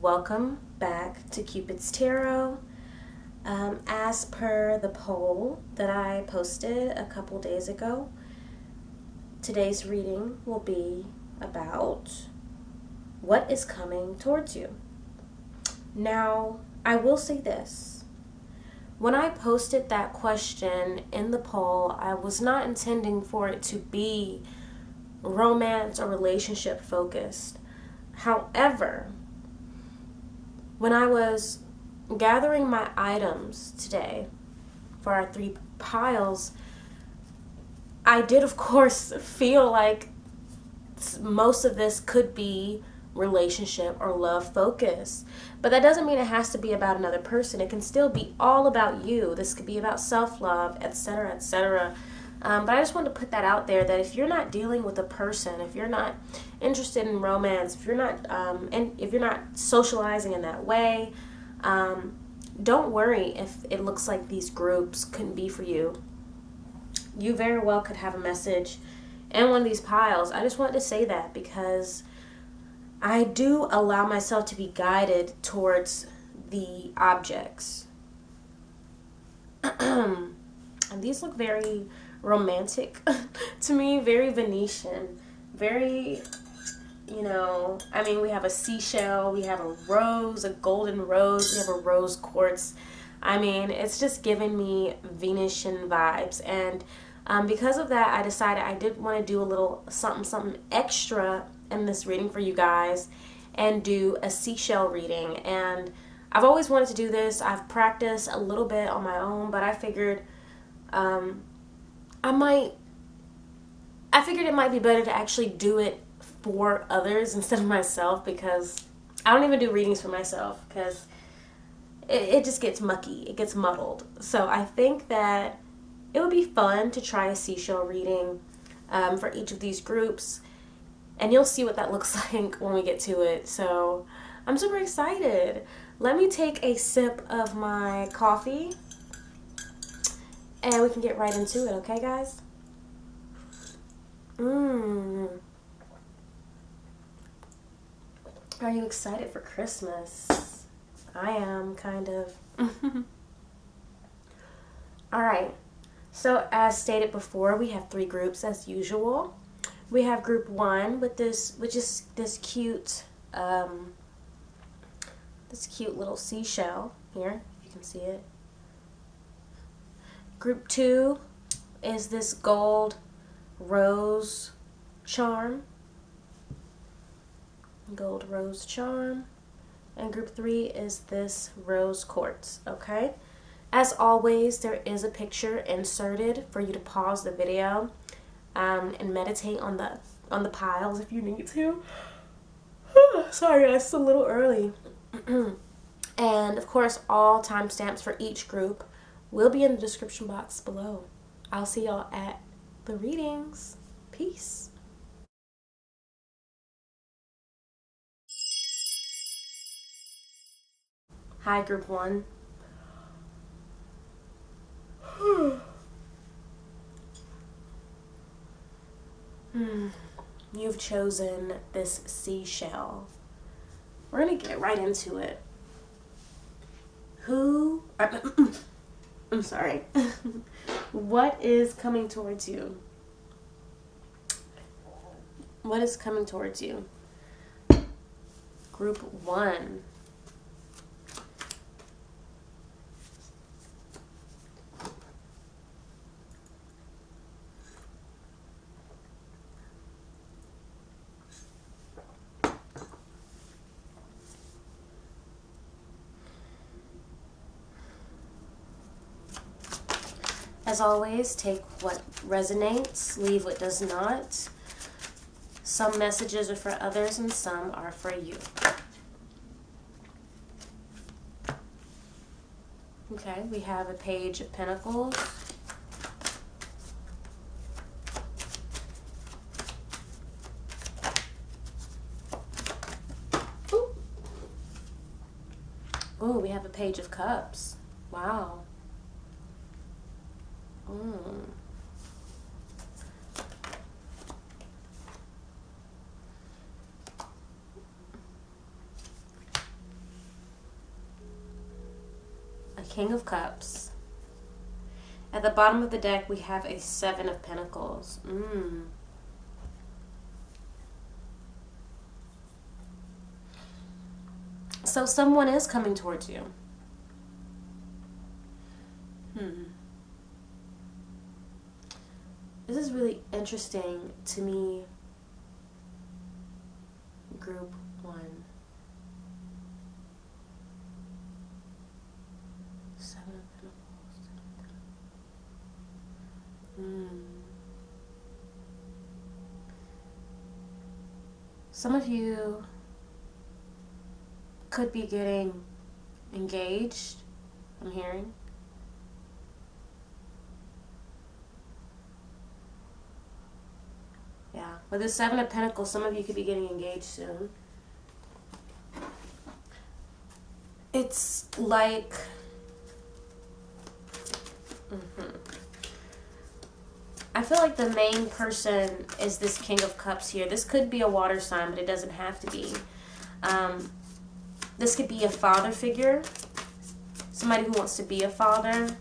Welcome back to Cupid's Tarot. As per the poll that I posted a couple days ago, today's reading will be about what is coming towards you. Now, I will say this. When I posted that question in the poll, I was not intending for it to be romance or relationship focused. However, when I was gathering my items today for our 3 piles, I did, of course, feel like most of this could be relationship or love focus. But that doesn't mean it has to be about another person. It can still be all about you. This could be about self-love, etc., etc. But I just wanted to put that out there, that if you're not dealing with a person, if you're not interested in romance, if you're not socializing in that way, don't worry if it looks like these groups couldn't be for you. You very well could have a message in one of these piles. I just wanted to say that because I do allow myself to be guided towards the objects. And these look very romantic to me, very Venetian, very, we have a seashell, we have a rose, a golden rose, we have a rose quartz. It's just giving me Venetian vibes. And because of that, I decided I did want to do a little something extra in this reading for you guys and do a seashell reading. And I've always wanted to do this. I've practiced a little bit on my own, but I figured it might be better to actually do it for others instead of myself, because I don't even do readings for myself because it just gets mucky. It gets muddled. So I think that it would be fun to try a seashell reading for each of these groups, and you'll see what that looks like when we get to it. So I'm super excited. Let me take a sip of my coffee and we can get right into it, okay, guys? Are you excited for Christmas? I am, kind of. Alright, so as stated before, we have 3 groups as usual. We have group 1 which is this cute little seashell here, if you can see it. Group 2 is this gold rose charm. Gold rose charm. And group 3 is this rose quartz, okay? As always, there is a picture inserted for you to pause the video and meditate on the piles if you need to. Sorry, it's a little early. And of course, all timestamps for each group will be in the description box below. I'll see y'all at the readings. Peace. Hi, group 1. You've chosen this seashell. We're gonna get right into it. I'm sorry. What is coming towards you? What is coming towards you? Group 1. As always, take what resonates, leave what does not. Some messages are for others and some are for you. Okay, we have a Page of Pentacles. Oh, we have a Page of Cups. Wow. King of Cups. At the bottom of the deck, we have a Seven of Pentacles. So someone is coming towards you. This is really interesting to me, group 1. 7 of Pentacles. Some of you could be getting engaged, I'm hearing. Yeah, with the Seven of Pentacles, some of you could be getting engaged soon. It's like... I feel like the main person is this King of Cups here. This could be a water sign, but it doesn't have to be. This could be a father figure. Somebody who wants to be a father.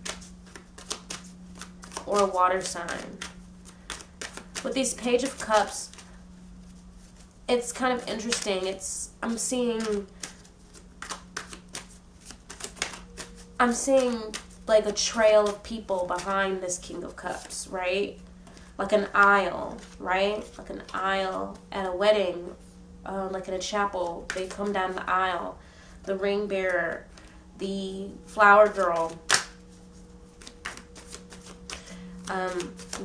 Or a water sign. With these Page of Cups, it's kind of interesting. I'm seeing like a trail of people behind this King of Cups, right? Like an aisle, right? Like an aisle at a wedding, like in a chapel. They come down the aisle. The ring bearer, the flower girl,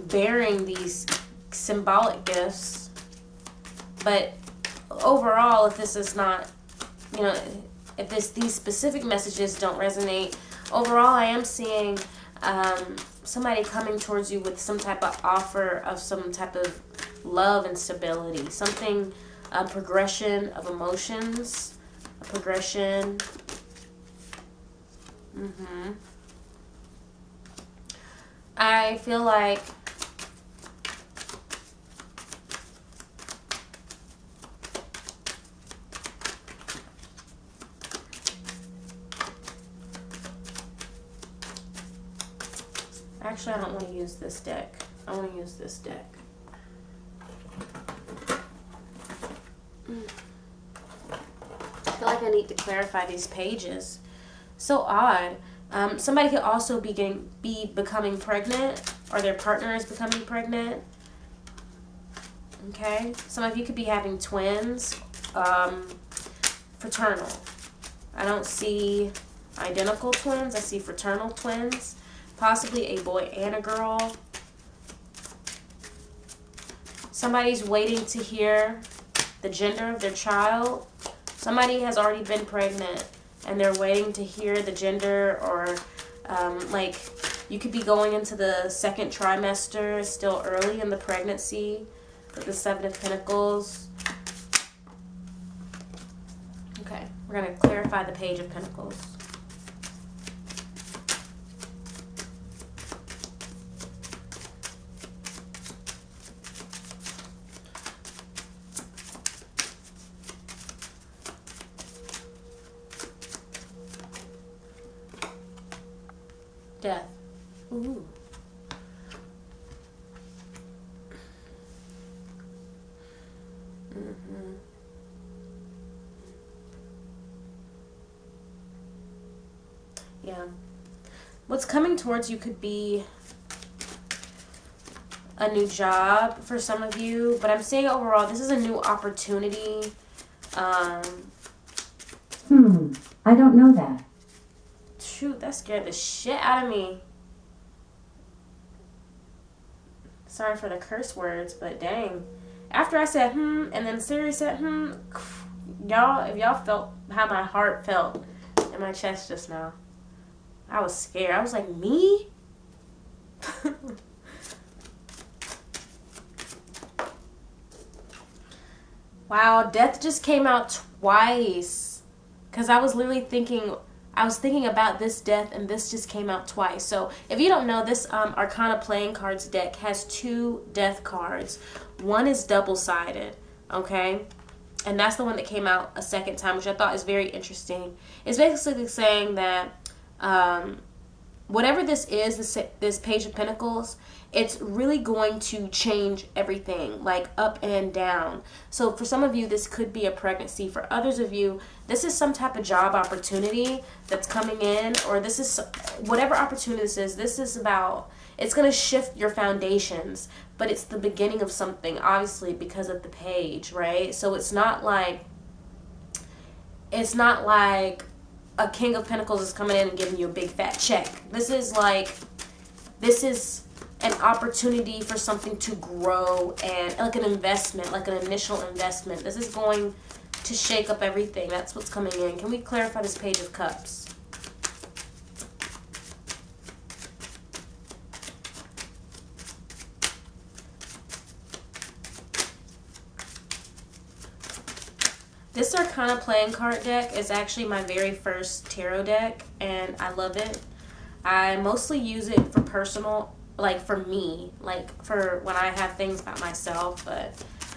bearing these symbolic gifts. But overall, if this is not, if these specific messages don't resonate, overall I am seeing somebody coming towards you with some type of offer of some type of love and stability. Something, a progression of emotions, a progression. I feel like actually, I don't want to use this deck. I want to use this deck. I feel like I need to clarify these pages. So odd. Somebody could also be becoming pregnant, or their partner is becoming pregnant. Okay? Some of you could be having twins. Fraternal. I don't see identical twins. I see fraternal twins. Possibly a boy and a girl. Somebody's waiting to hear the gender of their child. Somebody has already been pregnant and they're waiting to hear the gender, or like you could be going into the second trimester, still early in the pregnancy, with the Seven of Pentacles. Okay, we're going to clarify the Page of Pentacles. Death. Ooh. Yeah. What's coming towards you could be a new job for some of you, but I'm saying overall this is a new opportunity. I don't know that. Shoot, that scared the shit out of me. Sorry for the curse words, but dang. After I said and then Siri said y'all, if y'all felt how my heart felt in my chest just now, I was scared. I was like, me? Wow, death just came out twice. Because I was literally thinking about this death, and this just came out twice. So if you don't know, this Arcana Playing Cards deck has 2 death cards. One is double-sided, okay? And that's the one that came out a second time, which I thought is very interesting. It's basically saying that Whatever this is, this Page of Pentacles, it's really going to change everything, like up and down. So for some of you, this could be a pregnancy. For others of you, this is some type of job opportunity that's coming in, or this is whatever opportunity this is about. It's going to shift your foundations, but it's the beginning of something, obviously, because of the page, right? So it's not like a King of Pentacles is coming in and giving you a big fat check. This is an opportunity for something to grow, and like an investment, like an initial investment. This is going to shake up everything. That's what's coming in. Can we clarify this Page of Cups? This Arcana playing card deck is actually my very first tarot deck, and I love it. I mostly use it for personal, like for me, like for when I have things about myself, but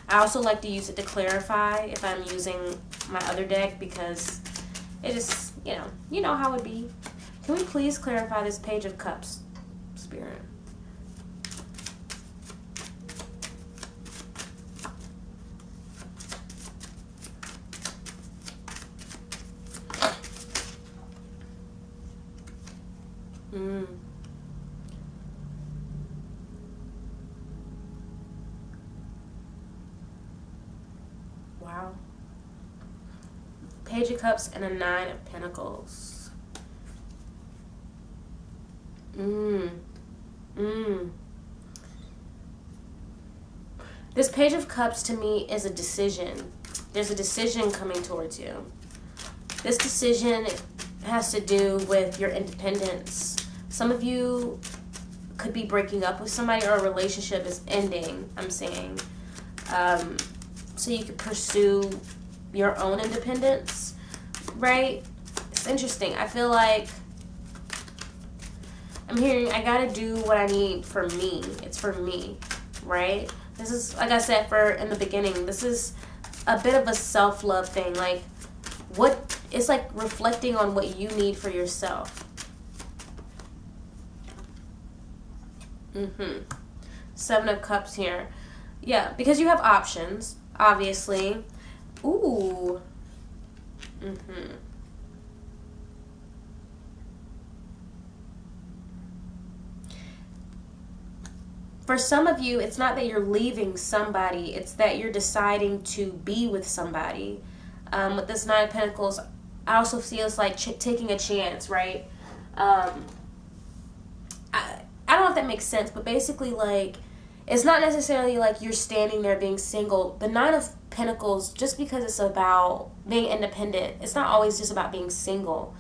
I also like to use it to clarify if I'm using my other deck, because it is, you know how it be. Can we please clarify this Page of Cups, Spirit? Wow. Page of Cups and a Nine of Pentacles. This Page of Cups to me is a decision. There's a decision coming towards you. This decision has to do with your independence. Some of you could be breaking up with somebody, or a relationship is ending, I'm saying. So you could pursue your own independence, right? It's interesting. I feel like I'm hearing I gotta do what I need for me. It's for me, right? This is, like I said in the beginning, this is a bit of a self-love thing. Like, it's like reflecting on what you need for yourself. Seven of Cups here. Yeah, because you have options, obviously. Ooh. For some of you, it's not that you're leaving somebody, it's that you're deciding to be with somebody. With this Nine of Pentacles, I also feel it's like taking a chance, right? I don't know if that makes sense, but basically, like, it's not necessarily like you're standing there being single. The Nine of Pentacles, just because it's about being independent, it's not always just about being single,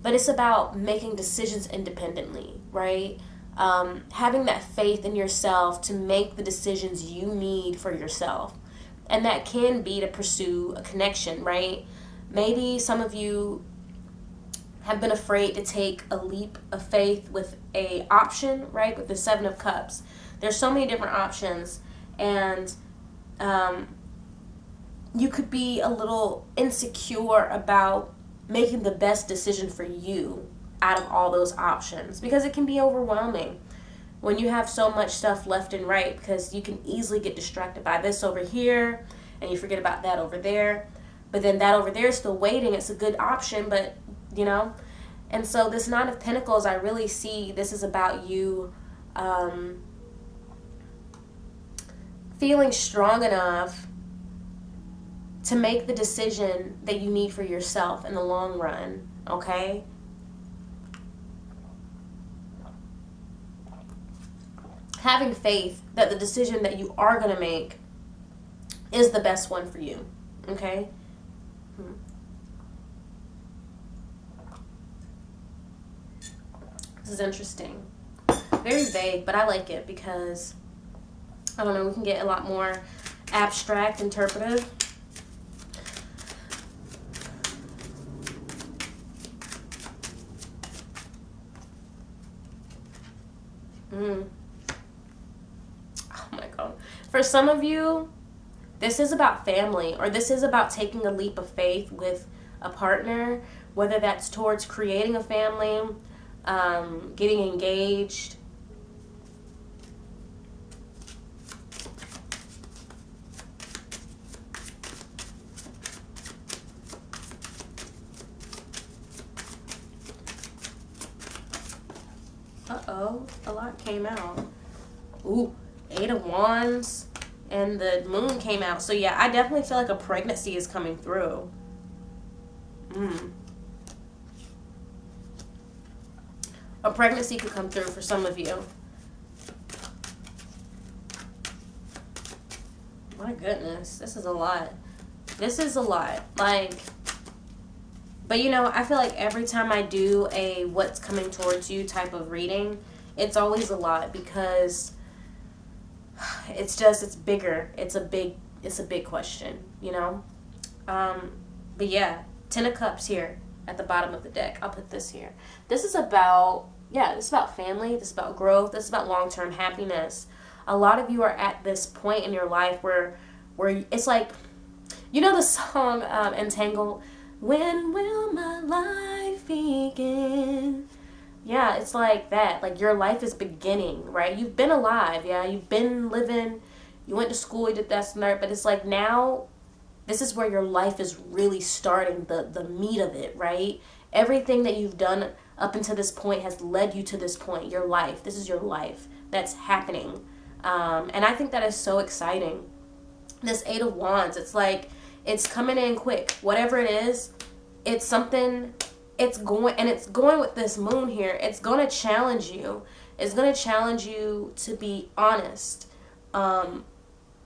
but it's about making decisions independently, right? Having that faith in yourself to make the decisions you need for yourself. And that can be to pursue a connection, right? Maybe some of you have been afraid to take a leap of faith with a option, right? With the Seven of Cups. There's so many different options, and you could be a little insecure about making the best decision for you out of all those options, because it can be overwhelming when you have so much stuff left and right, because you can easily get distracted by this over here and you forget about that over there, but then that over there is still waiting. It's a good option, but and so this Nine of Pentacles, I really see this is about you feeling strong enough to make the decision that you need for yourself in the long run, okay? Having faith that the decision that you are going to make is the best one for you, okay? This is interesting. Very vague, but I like it because, I don't know, we can get a lot more abstract, interpretive. Oh my God. For some of you, this is about family, or this is about taking a leap of faith with a partner, whether that's towards creating a family, getting engaged. Uh-oh, a lot came out. Ooh, 8 of Wands, and the Moon came out. So yeah, I definitely feel like a pregnancy is coming through. A pregnancy could come through for some of you. My goodness, this is a lot. This is a lot. Like, but you know, I feel like every time I do a what's coming towards you type of reading, it's always a lot because it's bigger. It's a big question, you know? But yeah, 10 of Cups here at the bottom of the deck. I'll put this here. This is about family. This is about growth. This is about long-term happiness. A lot of you are at this point in your life where it's like, you know the song Entangled? When will my life begin? Yeah, it's like that. Like your life is beginning, right? You've been alive, yeah. You've been living. You went to school, you did that and that. But it's like now, this is where your life is really starting, the meat of it, right? Everything that you've done up until this point has led you to this point. Your life. This is your life that's happening. And I think that is so exciting. This 8 of Wands, it's like, it's coming in quick. Whatever it is, it's something, it's going with this Moon here. It's going to challenge you. It's going to challenge you to be honest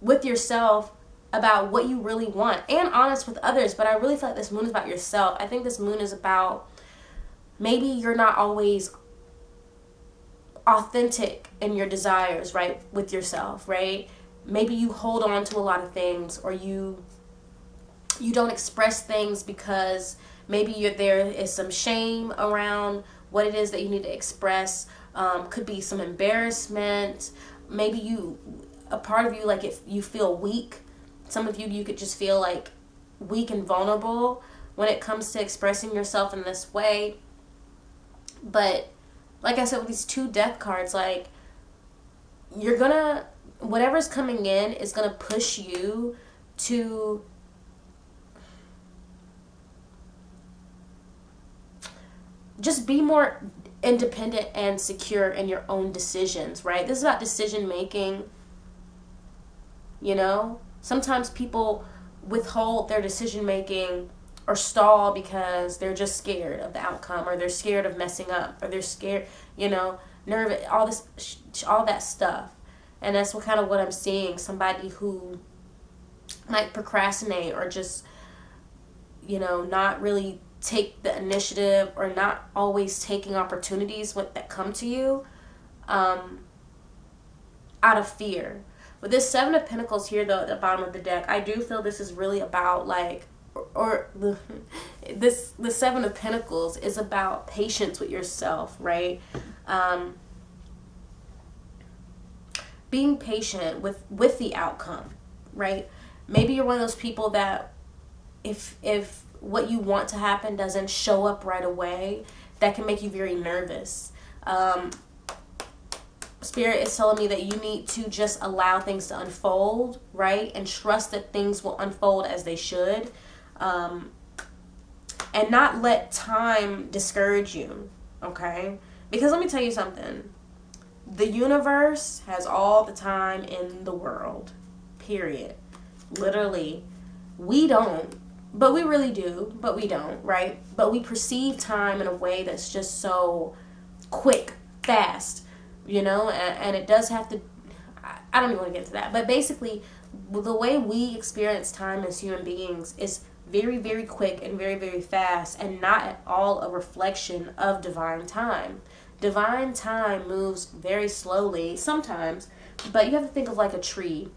with yourself about what you really want, and honest with others. But I really feel like this Moon is about yourself. I think this Moon is about, maybe you're not always authentic in your desires, right, with yourself, right? Maybe you hold on to a lot of things, or you don't express things because maybe there is some shame around what it is that you need to express. Could be some embarrassment. Maybe a part of you, like if you feel weak. Some of you could just feel like weak and vulnerable when it comes to expressing yourself in this way. But like I said, with these 2 death cards, like you're gonna, whatever's coming in is gonna push you to just be more independent and secure in your own decisions, right? This is about decision making, you know? Sometimes people withhold their decision making or stall because they're just scared of the outcome, or they're scared of messing up, or they're scared, you know, nervous, all that stuff. And that's what I'm seeing. Somebody who might procrastinate, or just, you know, not really take the initiative, or not always taking opportunities that come to you out of fear. With this 7 of Pentacles here, though, at the bottom of the deck, I do feel this is really about like, the 7 of Pentacles is about patience with yourself, right? Being patient with the outcome, right? Maybe you're one of those people that if what you want to happen doesn't show up right away, that can make you very nervous. Spirit is telling me that you need to just allow things to unfold, right? And trust that things will unfold as they should. And not let time discourage you, okay? Because let me tell you something. The universe has all the time in the world, period. Literally. We don't, but we really do, but we don't, right? But we perceive time in a way that's just so quick, fast, you know, and it does have to, I don't even want to get into that, but basically the way we experience time as human beings is very, very quick and very, very fast, and not at all a reflection of divine time. Divine time moves very slowly sometimes, but you have to think of like a tree,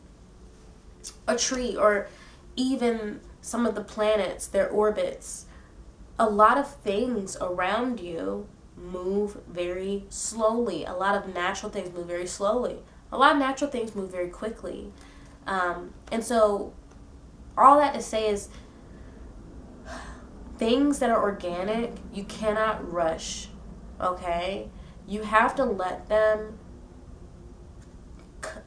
or even some of the planets, their orbits. A lot of things around you move very slowly. A lot of natural things move very slowly. A lot of natural things move very quickly. And so all that to say is things that are organic, you cannot rush, okay? You have to let them,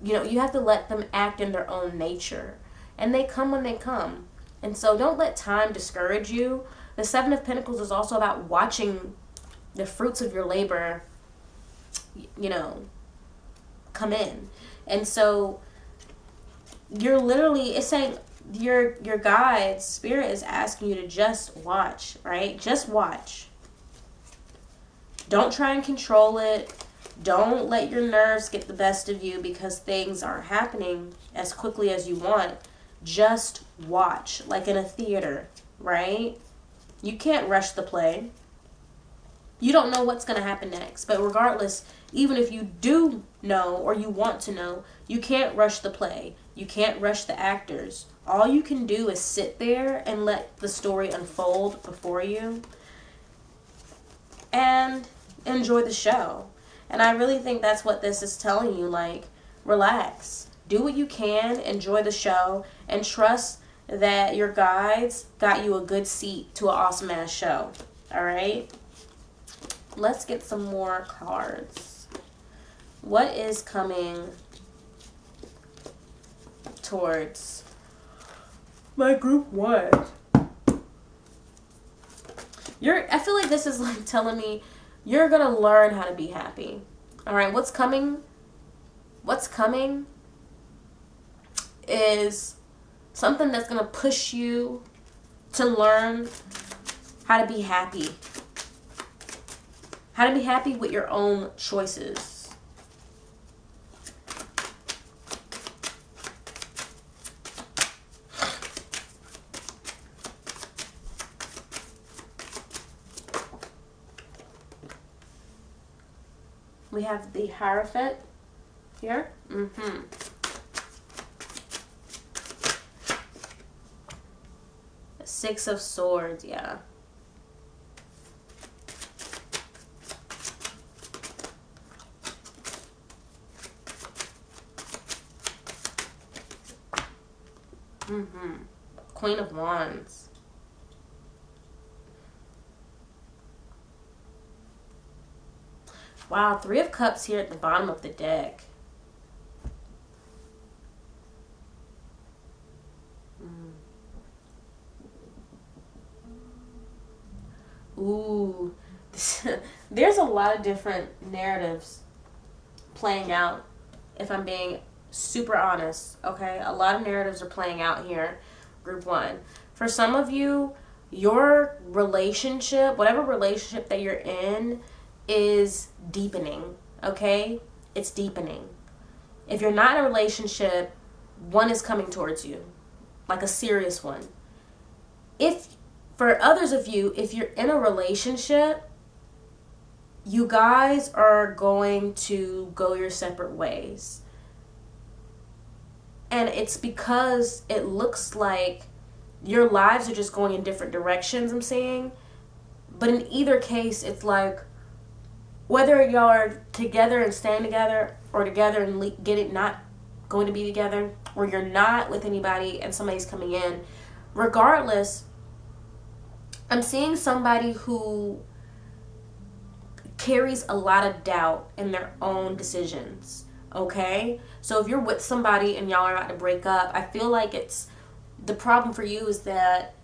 you have to let them act in their own nature. And they come when they come. And so don't let time discourage you. The Seven of Pentacles is also about watching the fruits of your labor, come in. And so you're literally, it's saying your guides, spirit is asking you to just watch, right? Just watch. Don't try and control it. Don't let your nerves get the best of you because things aren't happening as quickly as you want. Just watch, like in a theater, right? You can't rush the play. You don't know what's going to happen next. But regardless, even if you do know or you want to know, you can't rush the play. You can't rush the actors. All you can do is sit there and let the story unfold before you and enjoy the show. And I really think that's what this is telling you. Like, relax. Do what you can. Enjoy the show. And trust that your guides got you a good seat to an awesome-ass show. All right? Let's get some more cards. What is coming towards my group 1? I feel like this is like telling me you're going to learn how to be happy. All right, what's coming is something that's going to push you to learn how to be happy. How to be happy with your own choices. We have the Hierophant here. Six of Swords, yeah. Queen of Wands. Wow, Three of Cups here at the bottom of the deck. Ooh. There's a lot of different narratives playing out, if I'm being super honest, okay? A lot of narratives are playing out here, group 1. For some of you, your relationship, whatever relationship that you're in, is deepening, okay? It's deepening. If you're not in a relationship, one is coming towards you, like a serious one. For others of you, if you're in a relationship, you guys are going to go your separate ways. And it's because it looks like your lives are just going in different directions, I'm saying. But in either case, it's like, whether y'all are together and staying together, or together and get it not going to be together, or you're not with anybody and somebody's coming in, regardless, I'm seeing somebody who carries a lot of doubt in their own decisions, okay? So if you're with somebody and y'all are about to break up, I feel like the problem for you is that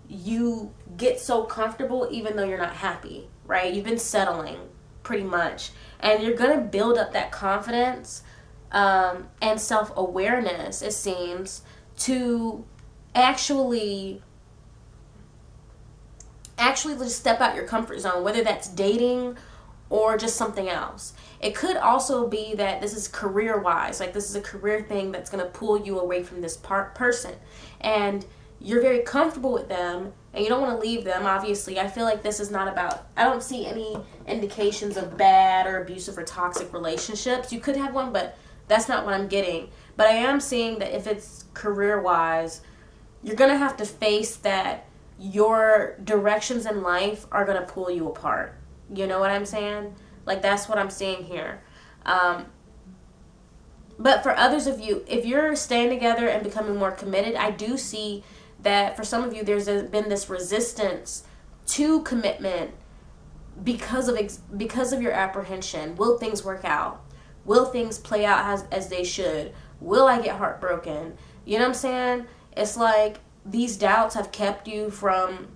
you get so comfortable even though you're not happy, right? You've been settling pretty much. And you're going to build up that confidence and self-awareness, it seems, to actually just step out your comfort zone, whether that's dating or just something else. It could also be that this is career-wise, like this is a career thing that's going to pull you away from this person. And you're very comfortable with them and you don't want to leave them, obviously. I feel like this is not about, I don't see any indications of bad or abusive or toxic relationships. You could have one, but that's not what I'm getting. But I am seeing that if it's career-wise, you're going to have to face that your directions in life are going to pull you apart. You know what I'm saying? Like, that's what I'm seeing here. But for others of you, if you're staying together and becoming more committed, I do see that for some of you there's been this resistance to commitment because of your apprehension. Will things work out? Will things play out as they should? Will I get heartbroken? You know what I'm saying? It's like these doubts have kept you from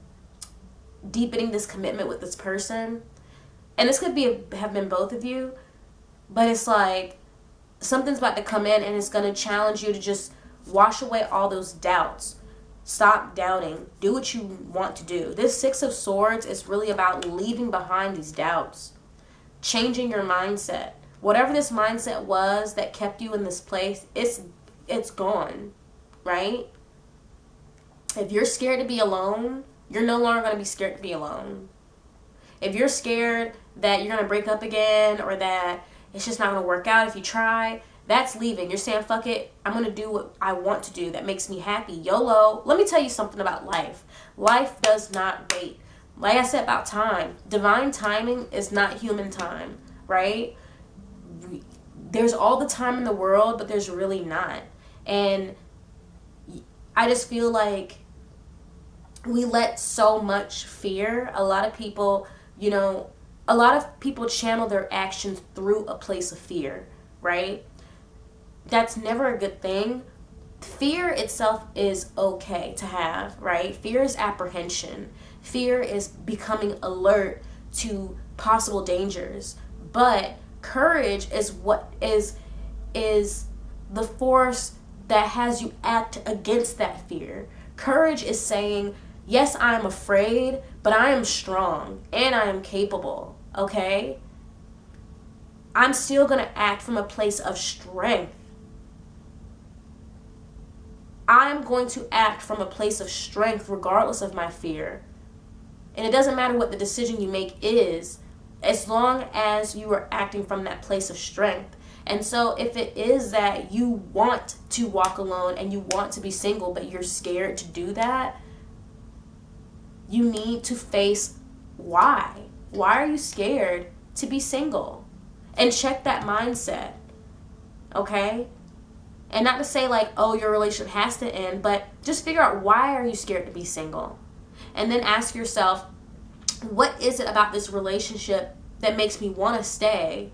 deepening this commitment with this person. And this could have been both of you, but it's like something's about to come in and it's going to challenge you to just wash away all those doubts. Stop doubting. Do what you want to do. This Six of Swords is really about leaving behind these doubts, changing your mindset. Whatever this mindset was that kept you in this place, it's gone, right? If you're scared to be alone, you're no longer going to be scared to be alone. If you're scared that you're going to break up again or that it's just not going to work out if you try, that's leaving. You're saying, fuck it, I'm going to do what I want to do that makes me happy. YOLO. Let me tell you something about life. Life does not wait. Like I said about time, divine timing is not human time, right? There's all the time in the world, but there's really not. And I just feel like we let so much fear. A lot of people channel their actions through a place of fear, right? That's never a good thing. Fear itself is okay to have, right? Fear is apprehension. Fear is becoming alert to possible dangers. But courage is what is the force that has you act against that fear. Courage is saying, yes, I am afraid, but I am strong and I am capable, okay? I'm still going to act from a place of strength. I'm going to act from a place of strength regardless of my fear. And it doesn't matter what the decision you make is, as long as you are acting from that place of strength. And so if it is that you want to walk alone and you want to be single, but you're scared to do that, you need to face why. Why are you scared to be single? And check that mindset, okay? And not to say like, oh, your relationship has to end, but just figure out, why are you scared to be single? And then ask yourself, what is it about this relationship that makes me want to stay?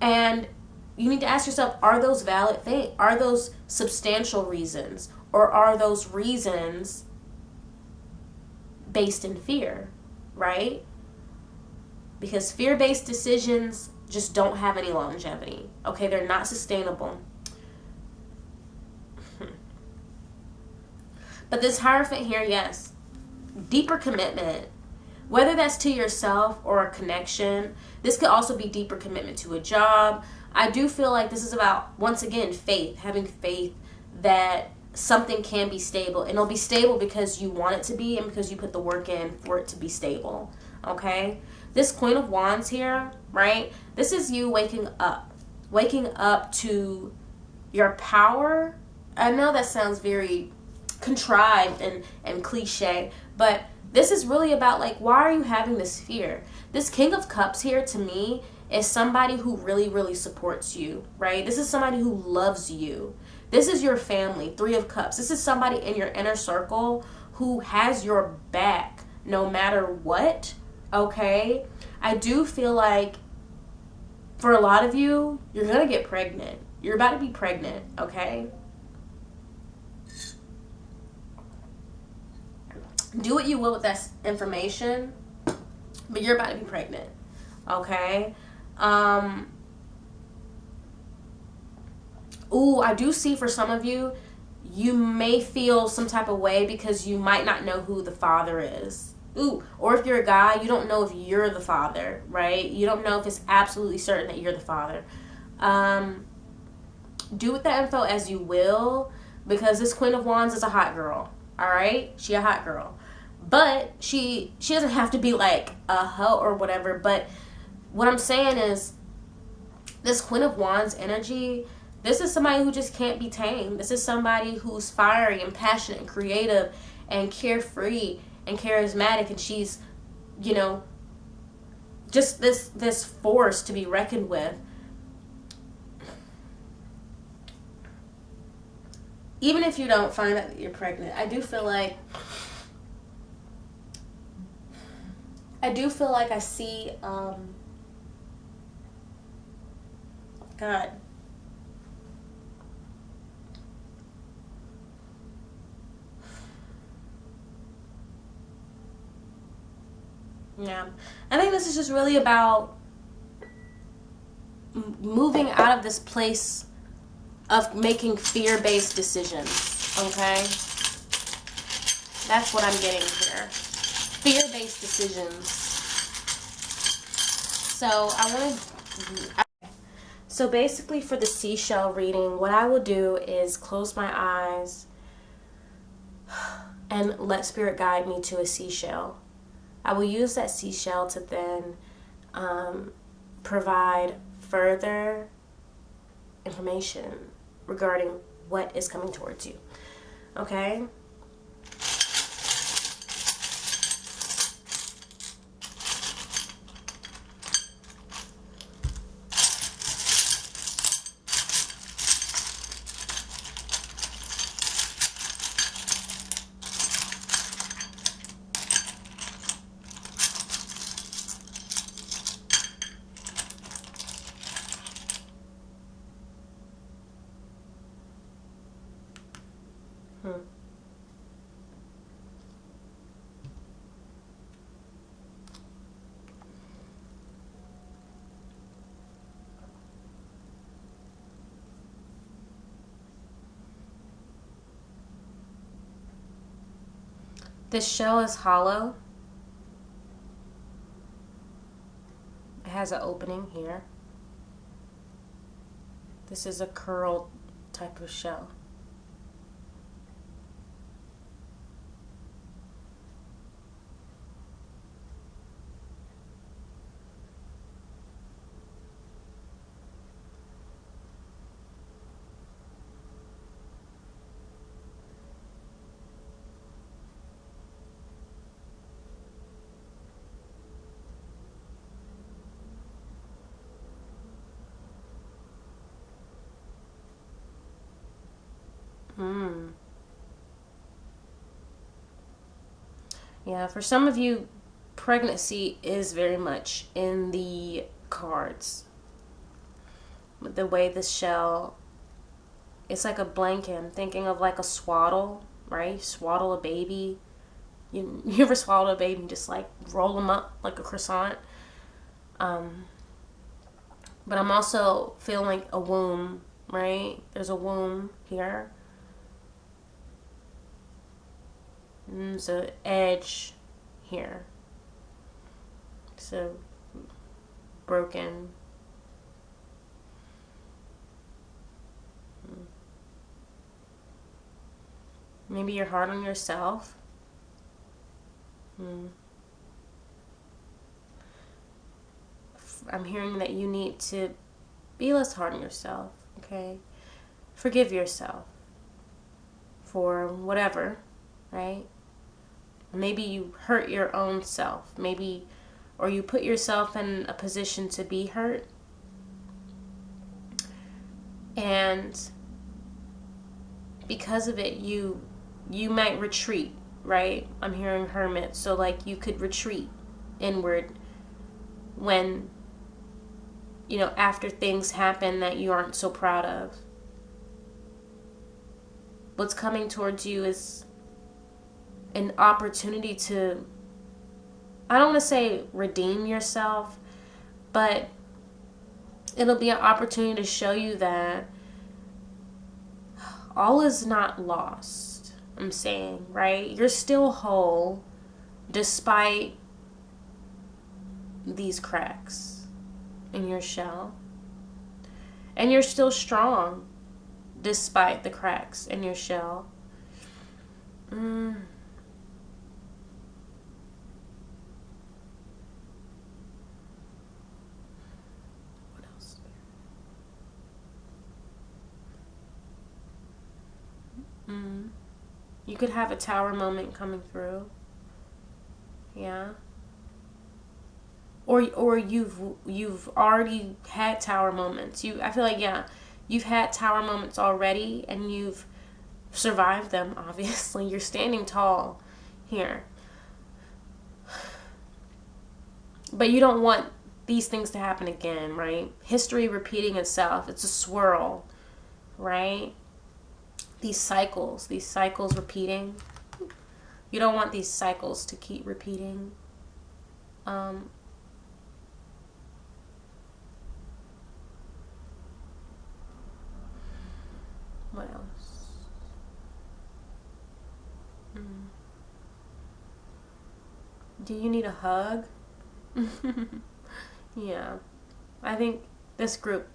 And you need to ask yourself, are those valid things? Are those substantial reasons? Or are those reasons based in fear, right? Because fear-based decisions just don't have any longevity, okay? They're not sustainable. But this Hierophant here, yes, deeper commitment, whether that's to yourself or a connection. This could also be deeper commitment to a job. I do feel like this is about, once again, faith, having faith that something can be stable. And it'll be stable because you want it to be and because you put the work in for it to be stable, okay? This Queen of Wands here, right? This is you waking up to your power. I know that sounds very contrived and cliche, but this is really about, like, why are you having this fear? This King of Cups here, to me, is somebody who really, really supports you, right? This is somebody who loves you. This is your family. Three of Cups. This is somebody in your inner circle who has your back no matter what, okay? I do feel like for a lot of you, you're going to get pregnant. You're about to be pregnant, okay? Do what you will with that information, but you're about to be pregnant, okay? Ooh, I do see for some of you, you may feel some type of way because you might not know who the father is. Ooh, or if you're a guy, you don't know if you're the father, right? You don't know if it's absolutely certain that you're the father. Do with that info as you will, because this Queen of Wands is a hot girl, all right? She a hot girl. But she doesn't have to be like a hoe or whatever. But what I'm saying is, this Queen of Wands energy, this is somebody who just can't be tamed. This is somebody who's fiery and passionate and creative and carefree and charismatic. And she's, you know, just this force to be reckoned with. even if you don't find out that you're pregnant, I do feel like I see, God. Yeah. I think this is just really about moving out of this place of making fear-based decisions, okay? That's what I'm getting here. Fear-based decisions. So basically for the seashell reading, what I will do is close my eyes and let spirit guide me to a seashell. I will use that seashell to then provide further information regarding what is coming towards you. Okay? This shell is hollow. It has an opening here. This is a curled type of shell. Yeah, for some of you, pregnancy is very much in the cards. With the way this shell, it's like a blanket. I'm thinking of like a swaddle, right? Swaddle a baby. You ever swaddle a baby and just like roll them up like a croissant? But I'm also feeling a womb, right? There's a womb here. There's an edge here. So broken. Maybe you're hard on yourself. I'm hearing that you need to be less hard on yourself, okay? Forgive yourself for whatever, right? Maybe you hurt your own self. Maybe, or you put yourself in a position to be hurt. And because of it, you might retreat, right? I'm hearing hermit. So like you could retreat inward when, after things happen that you aren't so proud of. What's coming towards you is an opportunity to, I don't want to say redeem yourself, but it'll be an opportunity to show you that all is not lost. I'm saying, right? You're still whole despite these cracks in your shell. And you're still strong despite the cracks in your shell. You could have a tower moment coming through. Yeah. Or you've already had tower moments. I feel like you've had tower moments already, and you've survived them, obviously. You're standing tall here. But you don't want these things to happen again, right? History repeating itself. It's a swirl, right? These cycles repeating. You don't want these cycles to keep repeating. What else? Do you need a hug? Yeah. I think this group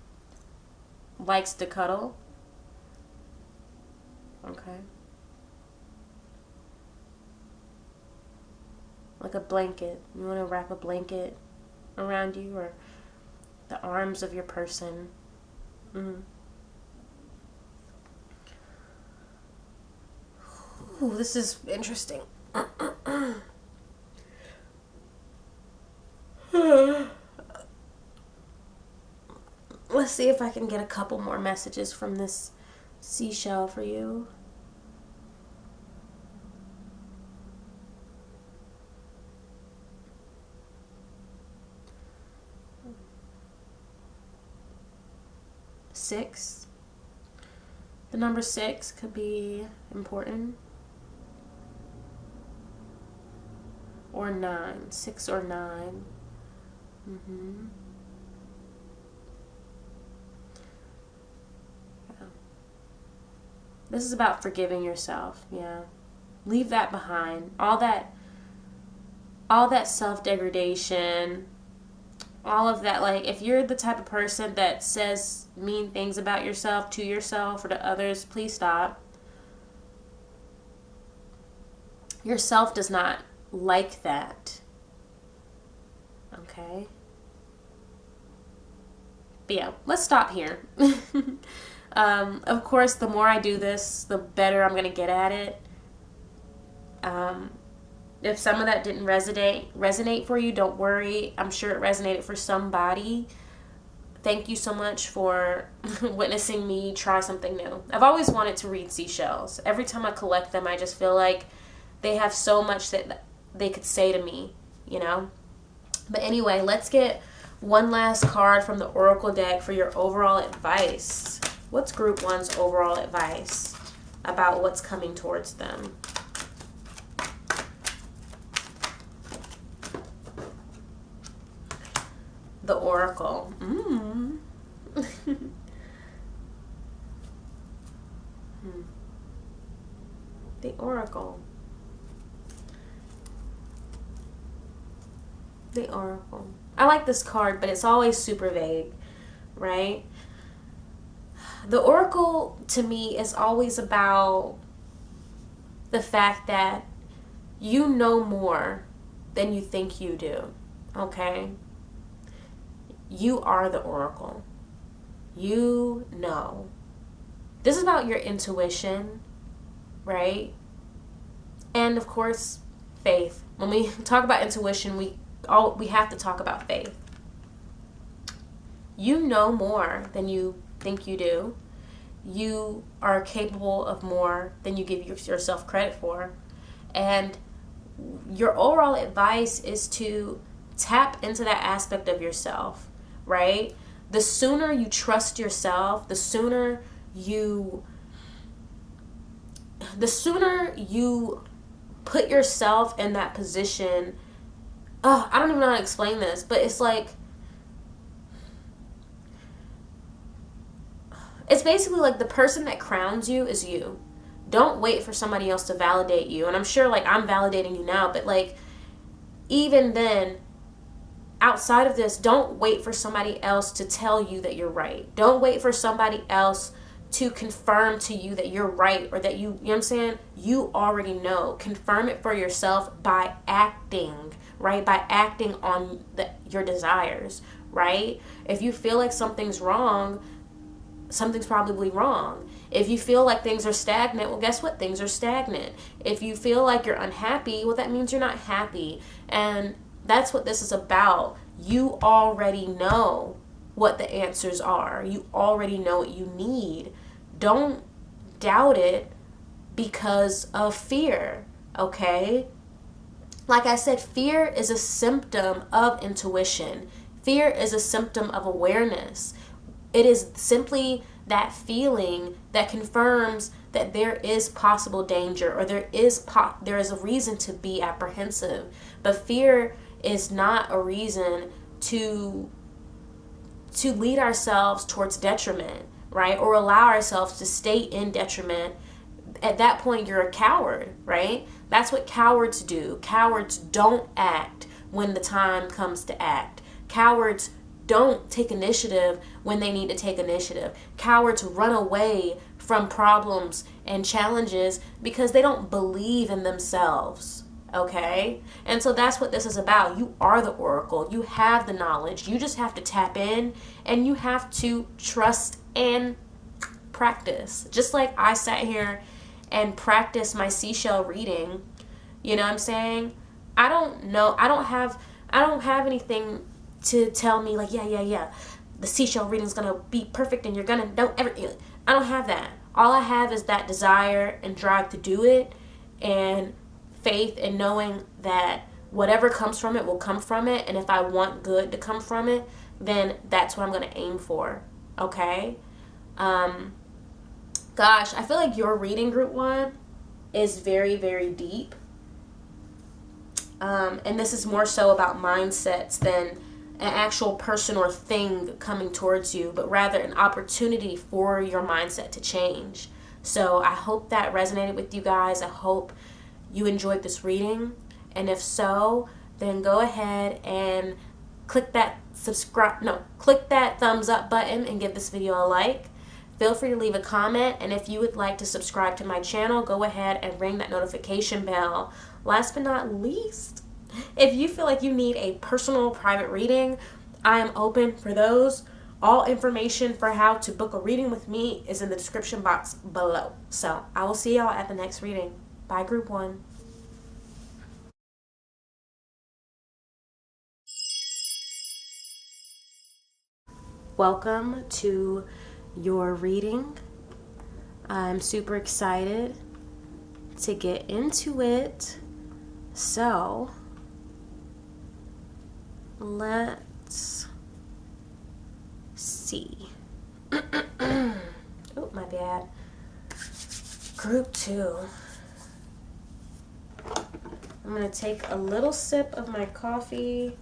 likes to cuddle. Okay. Like a blanket. You want to wrap a blanket around you, or the arms of your person. Ooh, this is interesting. Let's see if I can get a couple more messages from this seashell for you. Six. The number 6 could be important. Or 9. 6 or 9. Yeah. This is about forgiving yourself. Yeah. Leave that behind. All that self-degradation, all of that. Like, if you're the type of person that says mean things about yourself to yourself or to others, please stop. Yourself does not like that. Okay? But yeah, let's stop here. Of course, the more I do this, the better I'm going to get at it. If some of that didn't resonate for you, don't worry. I'm sure it resonated for somebody. Thank you so much for witnessing me try something new. I've always wanted to read seashells. Every time I collect them, I just feel like they have so much that they could say to me, you know? But anyway, let's get one last card from the Oracle deck for your overall advice. What's Group 1's overall advice about what's coming towards them? The Oracle. The Oracle. The Oracle. I like this card, but it's always super vague, right? The Oracle, to me, is always about the fact that you know more than you think you do, okay? You are the Oracle. You know. This is about your intuition, right? And of course, faith. When we talk about intuition, we have to talk about faith. You know more than you think you do. You are capable of more than you give yourself credit for. And your overall advice is to tap into that aspect of yourself, right? The sooner you trust yourself, the sooner you put yourself in that position. I don't even know how to explain this, but it's like, it's basically like the person that crowns you is you. Don't wait for somebody else to validate you. And I'm sure, like, I'm validating you now, but like, even then, outside of this, don't wait for somebody else to tell you that you're right. Don't wait for somebody else to confirm to you that you're right, or that you know what I'm saying? You already know. Confirm it for yourself by acting, right? By acting on your desires, right? If you feel like something's wrong, something's probably wrong. If you feel like things are stagnant, well, guess what? Things are stagnant. If you feel like you're unhappy, well, that means you're not happy. And that's what this is about. You already know what the answers are. You already know what you need. Don't doubt it. because of fear, okay? Like I said, fear is a symptom of intuition. Fear is a symptom of awareness. It is simply that feeling that confirms that there is possible danger, or there is a reason to be apprehensive. But fear is not a reason to lead ourselves towards detriment, right? Or allow ourselves to stay in detriment. At that point, you're a coward, right? That's what cowards do. Cowards don't act when the time comes to act. Cowards don't take initiative when they need to take initiative. Cowards run away from problems and challenges because they don't believe in themselves, okay? And so that's what this is about. You are the oracle. You have the knowledge. You just have to tap in, and you have to trust and practice. Just like I sat here and practiced my seashell reading, you know what I'm saying? I don't have anything to tell me like, yeah, the seashell reading is gonna be perfect and you're gonna know everything. I don't have that. All I have is that desire and drive to do it, and faith in knowing that whatever comes from it will come from it. And if I want good to come from it, then that's what I'm gonna aim for. Okay? Gosh, I feel like your reading, group 1, is very, very deep. And this is more so about mindsets than an actual person or thing coming towards you, but rather an opportunity for your mindset to change. So I hope that resonated with you guys. I hope you enjoyed this reading. And if so, then go ahead and click that thumbs up button and give this video a like. Feel free to leave a comment, and if you would like to subscribe to my channel, go ahead and ring that notification bell. Last but not least, if you feel like you need a personal private reading, I am open for those. All information for how to book a reading with me is in the description box below. So I will see y'all at the next reading. Bye, group 1. Welcome to your reading. I'm super excited to get into it. So let's see. Oh, my bad. Group 2. I'm going to take a little sip of my coffee.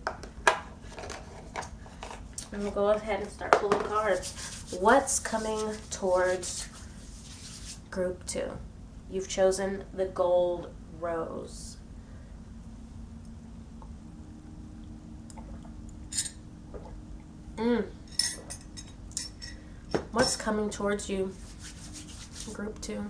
And we'll go ahead and start pulling cards. What's coming towards group 2? You've chosen the gold rose. What's coming towards you, group 2?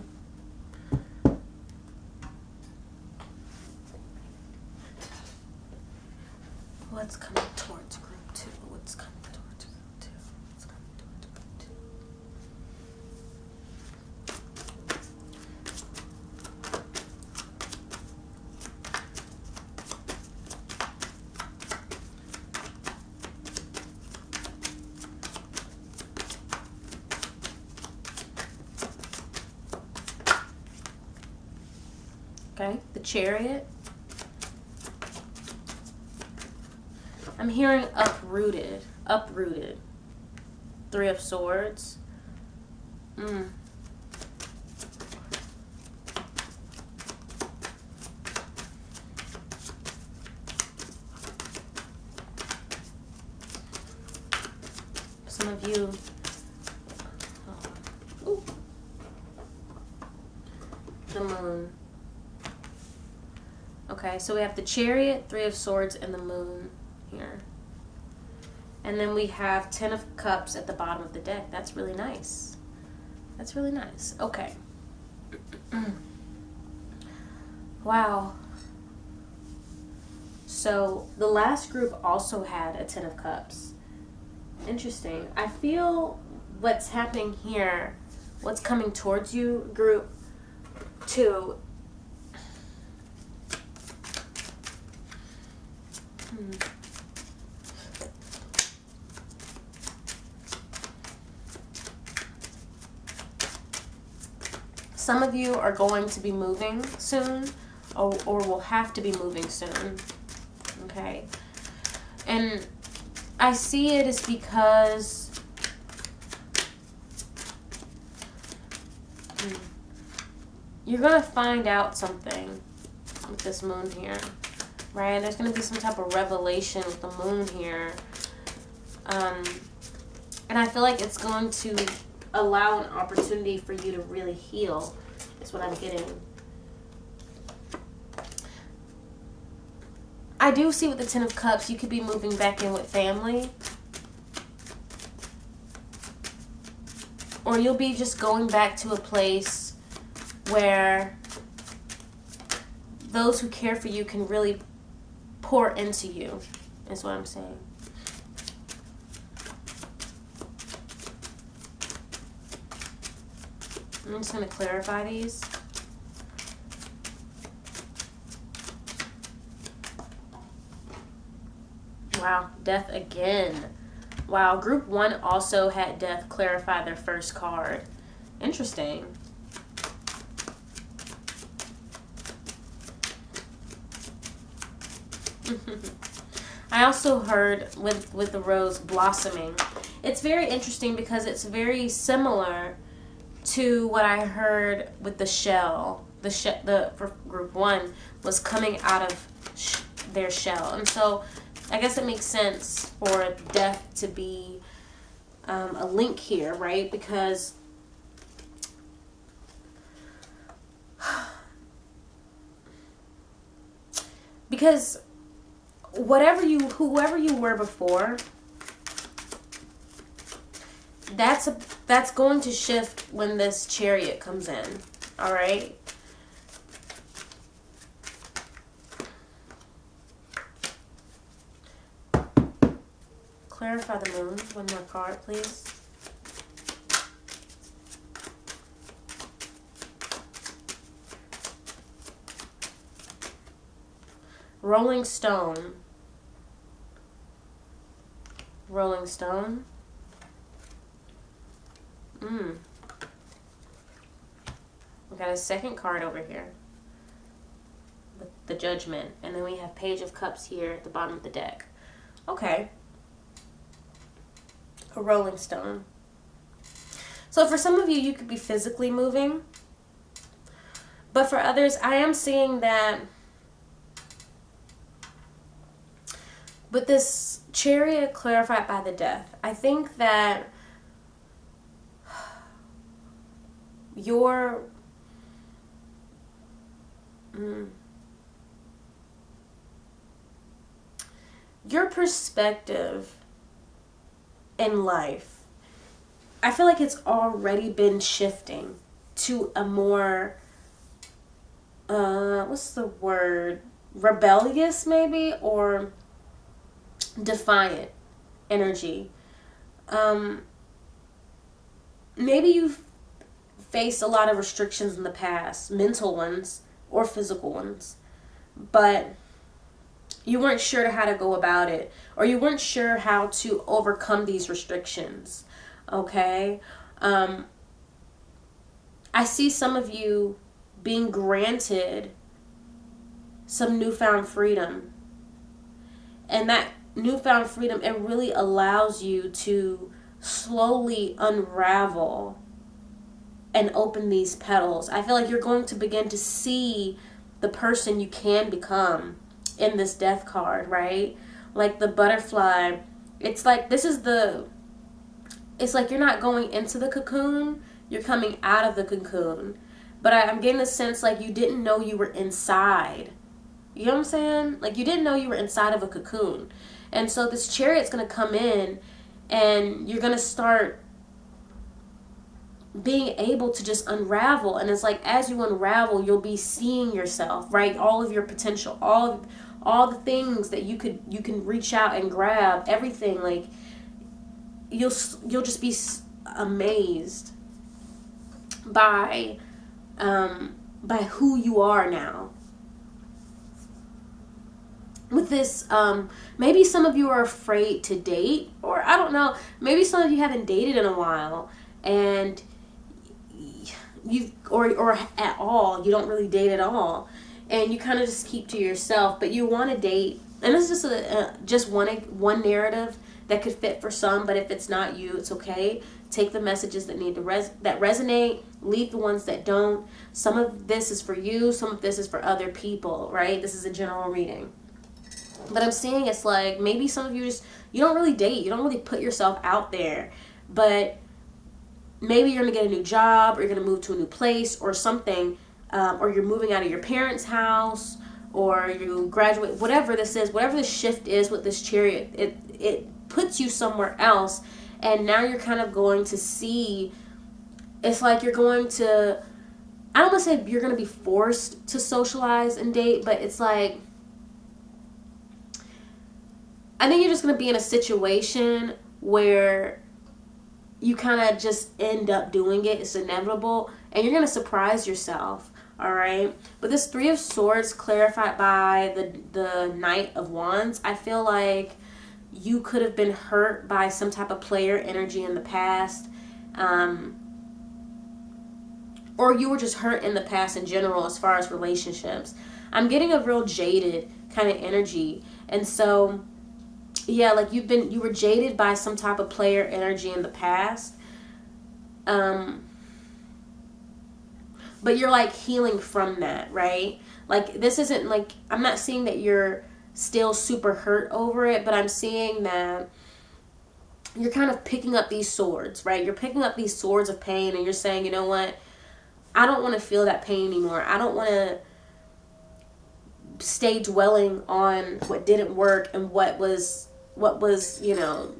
What's coming towards group 2? What's coming towards group 2? What's coming towards group 2? Okay, the Chariot. I'm hearing uprooted. 3 of Swords. Some of you. Ooh. The Moon. Okay, so we have the Chariot, 3 of Swords, and the Moon here. And then we have 10 of Cups at the bottom of the deck. That's really nice. That's really nice. Okay. Wow. So the last group also had a 10 of Cups. Interesting. I feel what's happening here, what's coming towards you, group 2. some of you are going to be moving soon, or will have to be moving soon. Okay. And I see it as because you're going to find out something with this moon here, right? There's going to be some type of revelation with the moon here. And I feel like it's going to allow an opportunity for you to really heal, is what I'm getting. I do see with the Ten of Cups, you could be moving back in with family. Or you'll be just going back to a place where those who care for you can really pour into you, is what I'm saying. I'm just going to clarify these. Wow, death again. Wow, group 1 also had death clarify their first card. Interesting. I also heard with the rose blossoming. It's very interesting because it's very similar to what I heard with the shell. The for group 1 was coming out of their shell. And so I guess it makes sense for death to be a link here, right? Because whoever you were before, that's going to shift when this Chariot comes in. All right. Clarify the moon. One more card, please. Rolling Stone. Rolling Stone. We got a second card over here. The Judgment. And then we have Page of Cups here at the bottom of the deck. Okay. A Rolling Stone. So for some of you, you could be physically moving. But for others, I am seeing that with this Chariot clarified by the Death, I think that your perspective in life, I feel like it's already been shifting to a more what's the word, rebellious maybe, or defiant energy. Maybe you've faced a lot of restrictions in the past, mental ones or physical ones, but you weren't sure how to go about it, or you weren't sure how to overcome these restrictions. Okay. I see some of you being granted some newfound freedom, and that newfound freedom, it really allows you to slowly unravel and open these petals. I feel like you're going to begin to see the person you can become in this Death card, right? Like the butterfly, it's like it's like you're not going into the cocoon, you're coming out of the cocoon. But I'm getting the sense like you didn't know you were inside. You know what I'm saying? Like you didn't know you were inside of a cocoon. And so this Chariot's going to come in, and you're going to start being able to just unravel. And it's like as you unravel, you'll be seeing yourself, right? All of your potential, all the things that you can reach out and grab, everything. Like you'll just be amazed by who you are now. With this, maybe some of you are afraid to date, or I don't know, maybe some of you haven't dated in a while, and or at all, you don't really date at all, and you kind of just keep to yourself, but you want to date. And this is just one narrative that could fit for some, but if it's not you, it's okay. Take the messages that need to that resonate, leave the ones that don't. Some of this is for you, some of this is for other people, right? This is a general reading. But I'm seeing it's like maybe some of you you don't really date, you don't really put yourself out there, but maybe you're going to get a new job, or you're going to move to a new place or something, or you're moving out of your parents' house, or you graduate, whatever this is, whatever the shift is with this Chariot, it puts you somewhere else, and now you're kind of going to see, it's like you're going to, I don't want to say you're going to be forced to socialize and date, but it's like, I think you're just going to be in a situation where you kind of just end up doing it. It's inevitable, and you're going to surprise yourself. All right. But this Three of Swords clarified by the Knight of Wands, I feel like you could have been hurt by some type of player energy in the past. Or you were just hurt in the past in general as far as relationships. I'm getting a real jaded kind of energy. And so, yeah, like you were jaded by some type of player energy in the past. But you're like healing from that, right? Like this isn't like, I'm not seeing that you're still super hurt over it, but I'm seeing that you're kind of picking up these swords, right? You're picking up these swords of pain, and you're saying, you know what? I don't want to feel that pain anymore. I don't want to stay dwelling on what didn't work and what was, you know,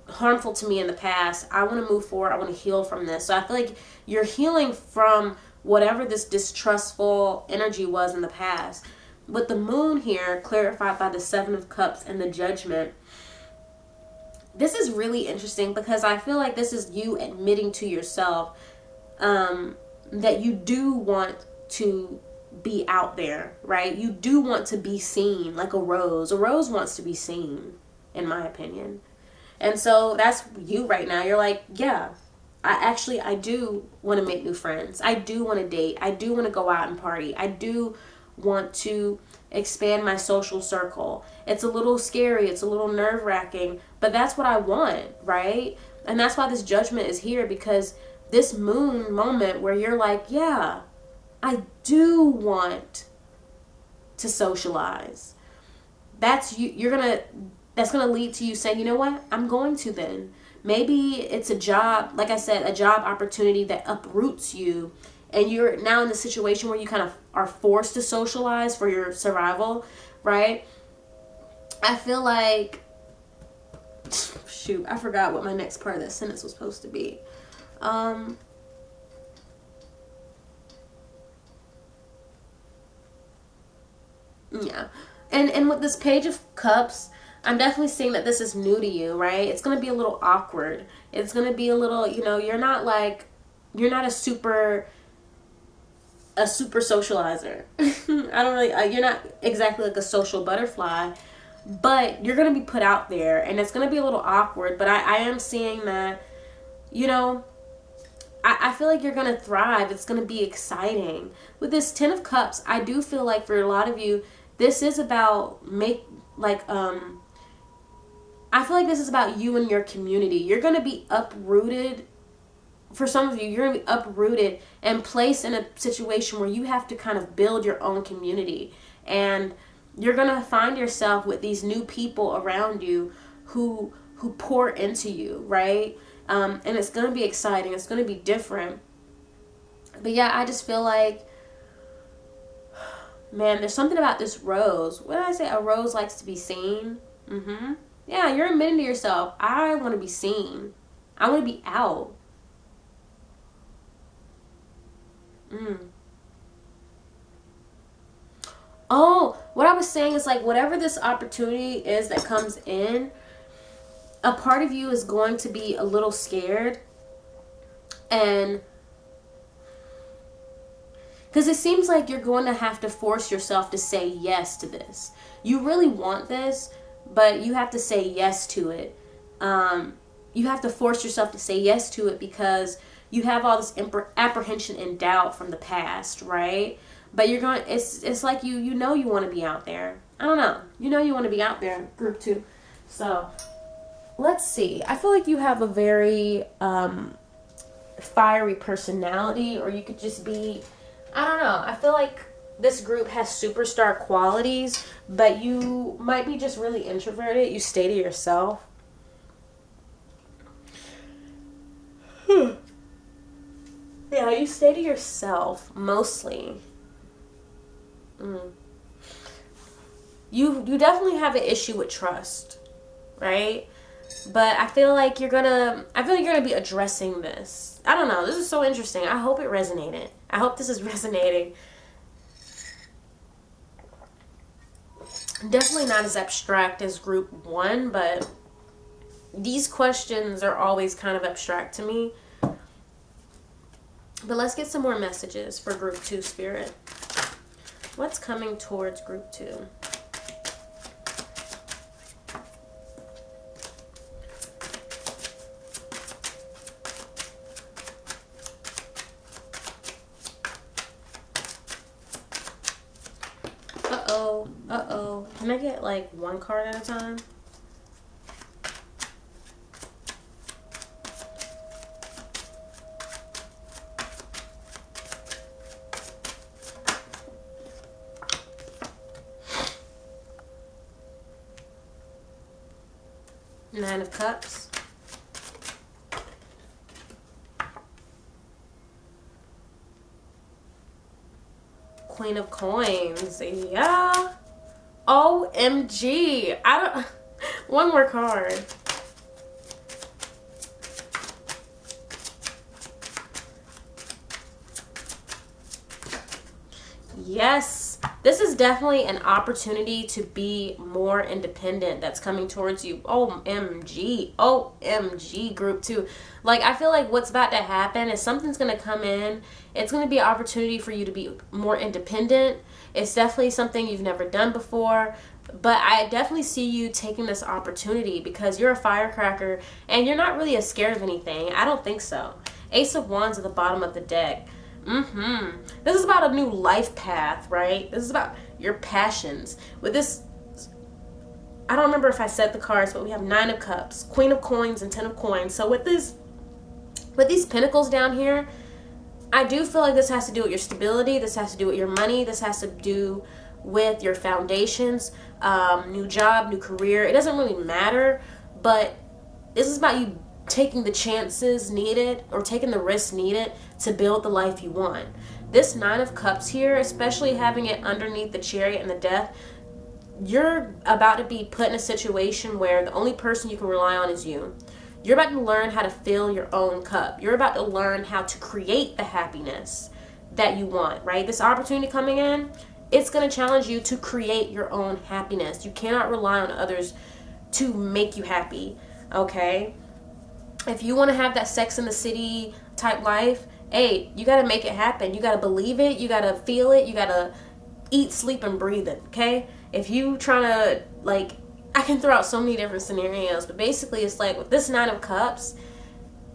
harmful to me in the past. I want to move forward. I want to heal from this. So I feel like you're healing from whatever this distrustful energy was in the past. With the Moon here, clarified by the Seven of Cups and the Judgment, this is really interesting because I feel like this is you admitting to yourself that you do want to be out there, right? You do want to be seen like a rose. A rose wants to be seen, in my opinion. And so that's you right now. You're like, yeah, I do want to make new friends. I do want to date. I do want to go out and party. I do want to expand my social circle. It's a little scary. It's a little nerve-wracking, but that's what I want, right? And that's why this Judgment is here, because this Moon moment where you're like, yeah, I do want to socialize. That's you. That's gonna lead to you saying, you know what? I'm going to then. Maybe it's a job, like I said, a job opportunity that uproots you, and you're now in the situation where you kind of are forced to socialize for your survival, right? I feel like, shoot, I forgot what my next part of that sentence was supposed to be. Yeah. And with this Page of Cups, I'm definitely seeing that this is new to you, right? It's going to be a little awkward. It's going to be a little, you know, you're not a super socializer. You're not exactly like a social butterfly, but you're going to be put out there, and it's going to be a little awkward, but I am seeing that, you know, I feel like you're going to thrive. It's going to be exciting. With this Ten of Cups, I do feel like for a lot of you, this is about I feel like this is about you and your community. You're going to be uprooted. For some of you, you're going to be uprooted and placed in a situation where you have to kind of build your own community. And you're going to find yourself with these new people around you who pour into you, right? And it's going to be exciting. It's going to be different. But yeah, I just feel like, man, there's something about this rose. What did I say? A rose likes to be seen. Yeah, you're admitting to yourself, I want to be seen. I want to be out. Oh, what I was saying is like whatever this opportunity is that comes in, a part of you is going to be a little scared. And because it seems like you're going to have to force yourself to say yes to this. You really want this, but you have to say yes to it. You have to force yourself to say yes to it because you have all this apprehension and doubt from the past, right? But you're going, it's like you know you want to be out there. I don't know. You know you want to be out there, group 2. So, let's see. I feel like you have a very fiery personality, or you could just be, I don't know. I feel like this group has superstar qualities, but you might be just really introverted. You stay to yourself. Yeah, you stay to yourself mostly. You definitely have an issue with trust, right? But I feel like you're gonna be addressing this. I don't know. This is so interesting. I hope it resonated. I hope this is resonating. Definitely not as abstract as group 1, but these questions are always kind of abstract to me. But let's get some more messages for group 2, Spirit. What's coming towards group 2? Uh-oh. Can I get like one card at a time? Nine of Cups. Queen of Coins. Yeah. OMG. One more card. Yes. This is definitely an opportunity to be more independent that's coming towards you. OMG, group 2. Like, I feel like what's about to happen is something's going to come in. It's going to be an opportunity for you to be more independent. It's definitely something you've never done before. But I definitely see you taking this opportunity because you're a firecracker and you're not really scared of anything. I don't think so. Ace of Wands at the bottom of the deck. This is about a new life path, right? This is about your passions. With this, I don't remember if I said the cards, but we have 9 of Cups, Queen of Coins, and 10 of Coins. So with these pentacles down here, I do feel like this has to do with your stability. This has to do with your money. This has to do with your foundations, new job, new career. It doesn't really matter, but this is about you taking the chances needed or taking the risks needed to build the life you want. This 9 of Cups here, especially having it underneath the Chariot and the Death, you're about to be put in a situation where the only person you can rely on is you. You're about to learn how to fill your own cup. You're about to learn how to create the happiness that you want, right? This opportunity coming in, it's going to challenge you to create your own happiness. You cannot rely on others to make you happy, okay? If you want to have that Sex in the City type life, hey, you got to make it happen. You got to believe it. You got to feel it. You got to eat, sleep, and breathe it, okay? If you trying to, like, I can throw out so many different scenarios, but basically it's like with this 9 of Cups,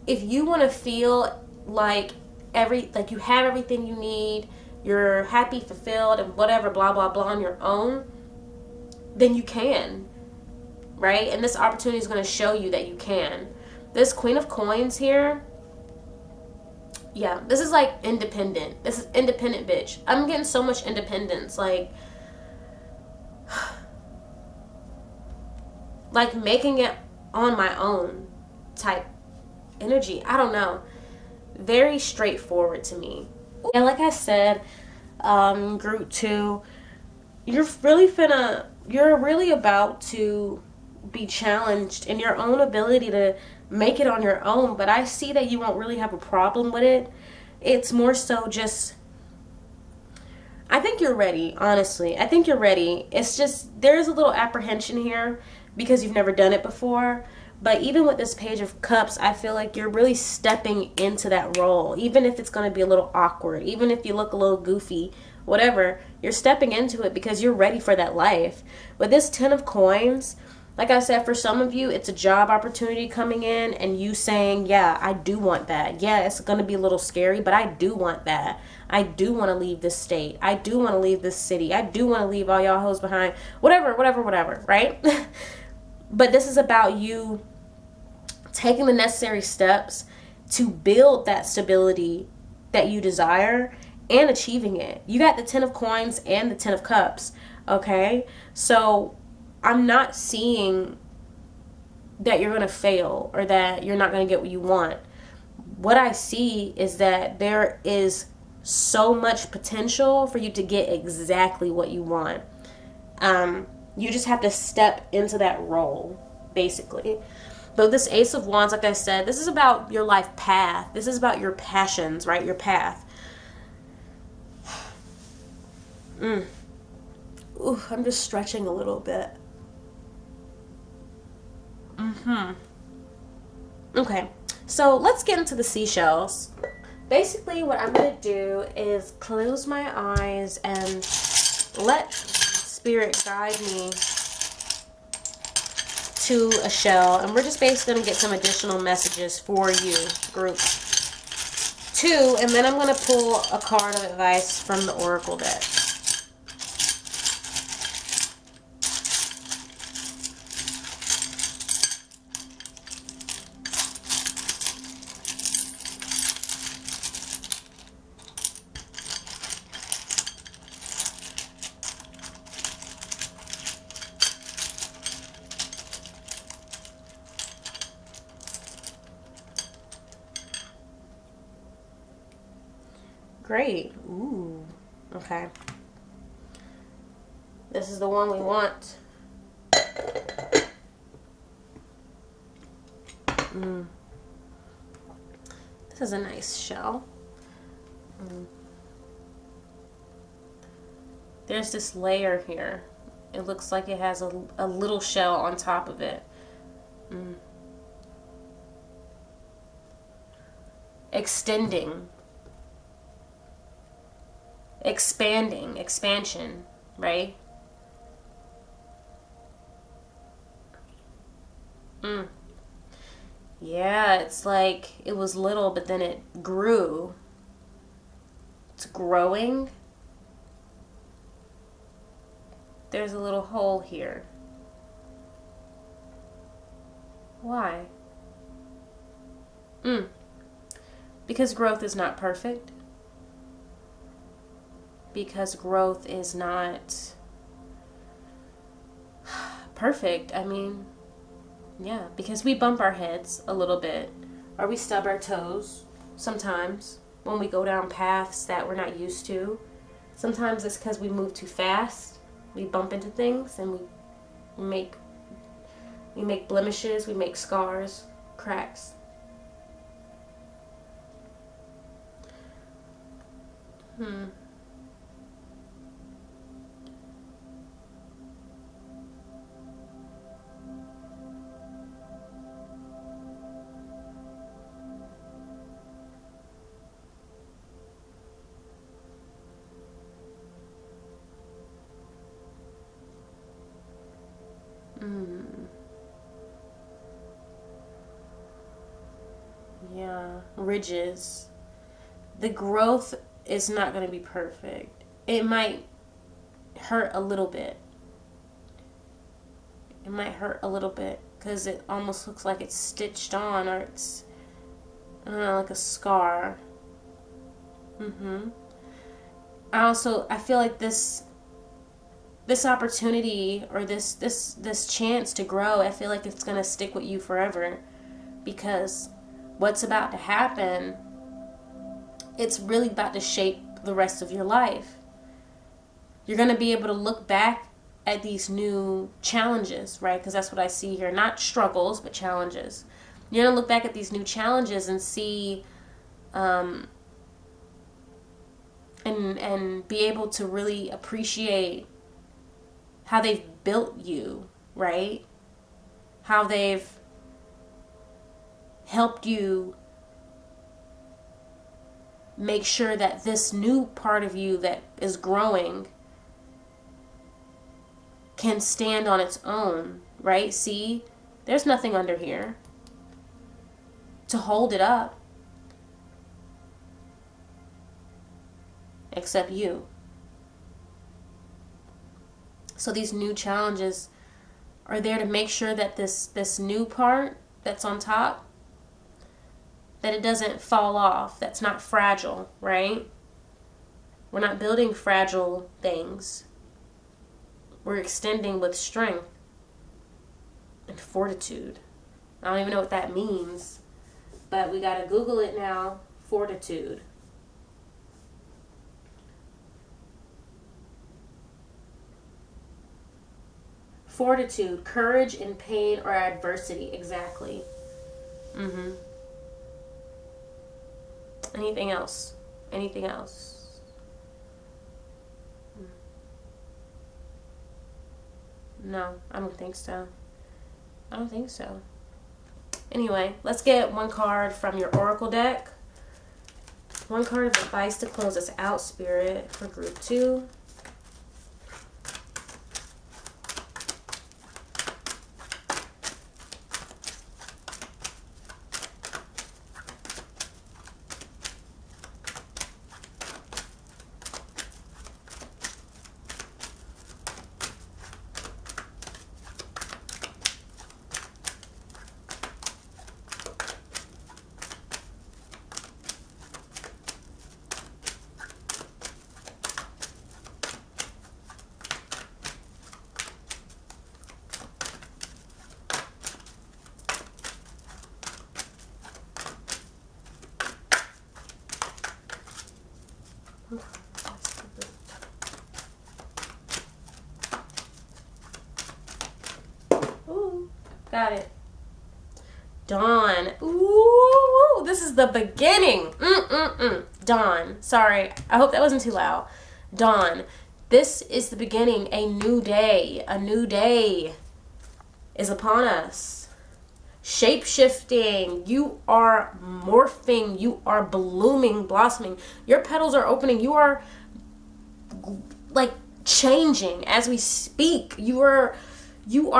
if you want to feel like you have everything you need, you're happy, fulfilled, and whatever, blah, blah, blah on your own, then you can, right? And this opportunity is going to show you that you can. This Queen of Coins here, yeah, this is like independent. This is independent bitch. I'm getting so much independence, like making it on my own type energy. I don't know. Very straightforward to me. And like I said, group 2, you're really about to be challenged in your own ability to make it on your own, but I see that you won't really have a problem with it. It's more so just, I think you're ready, honestly. I think you're ready. It's just, there's a little apprehension here because you've never done it before. But even with this Page of Cups, I feel like you're really stepping into that role. Even if it's going to be a little awkward, even if you look a little goofy, whatever, you're stepping into it because you're ready for that life. With this 10 of Coins, Like I said, for some of you, it's a job opportunity coming in and you saying, yeah, I do want that. Yeah, it's going to be a little scary, but I do want that. I do want to leave this state. I do want to leave this city. I do want to leave all y'all hoes behind. Whatever, right? But this is about you taking the necessary steps to build that stability that you desire and achieving it. You got the 10 of coins and the 10 of cups, okay? So I'm not seeing that you're going to fail or that you're not going to get what you want. What I see is that there is so much potential for you to get exactly what you want. You just have to step into that role, basically. But this Ace of Wands, like I said, this is about your life path. This is about your passions, right? Your path. Ooh, I'm just stretching a little bit. Okay, so let's get into the seashells. Basically, what I'm going to do is close my eyes and let Spirit guide me to a shell. And we're just basically going to get some additional messages for you, group 2. And then I'm going to pull a card of advice from the Oracle deck. Great. Ooh. Okay. This is the one we want. This is a nice shell. There's this layer here. It looks like it has a little shell on top of it. Extending. Expanding, expansion, right? Yeah, it's like it was little, but then it grew. It's growing. There's a little hole here. Why? Because growth is not perfect. Because growth is not perfect. I mean, yeah, because we bump our heads a little bit, or we stub our toes sometimes when we go down paths that we're not used to. Sometimes it's because we move too fast. We bump into things and we make blemishes, we make scars, cracks. Yeah, ridges. The growth is not going to be perfect. It might hurt a little bit. It might hurt a little bit because it almost looks like it's stitched on, or it's, I don't know, like a scar. I feel like this opportunity, or this chance to grow, I feel like it's going to stick with you forever, because what's about to happen, it's really about to shape the rest of your life. You're going to be able to look back at these new challenges, right? Because that's what I see here. Not struggles, but challenges. You're going to look back at these new challenges and see, and be able to really appreciate how they've built you, right? How they've helped you make sure that this new part of you that is growing can stand on its own, right? See, there's nothing under here to hold it up except you. So these new challenges are there to make sure that this new part that's on top, that it doesn't fall off, that's not fragile, right? We're not building fragile things. We're extending with strength and fortitude. I don't even know what that means, but we gotta Google it now. Fortitude. Fortitude, courage in pain or adversity. Exactly. Anything else? Anything else? No, I don't think so. I don't think so. Anyway, let's get one card from your Oracle deck. One card of advice to close us out, Spirit, for group 2. Ooh, got it. Dawn. Ooh, this is the beginning. Dawn. Sorry, I hope that wasn't too loud. Dawn. This is the beginning. A new day. A new day is upon us. Shape-shifting. You are morphing. You are blooming, blossoming. Your petals are opening. You are like changing as we speak. You are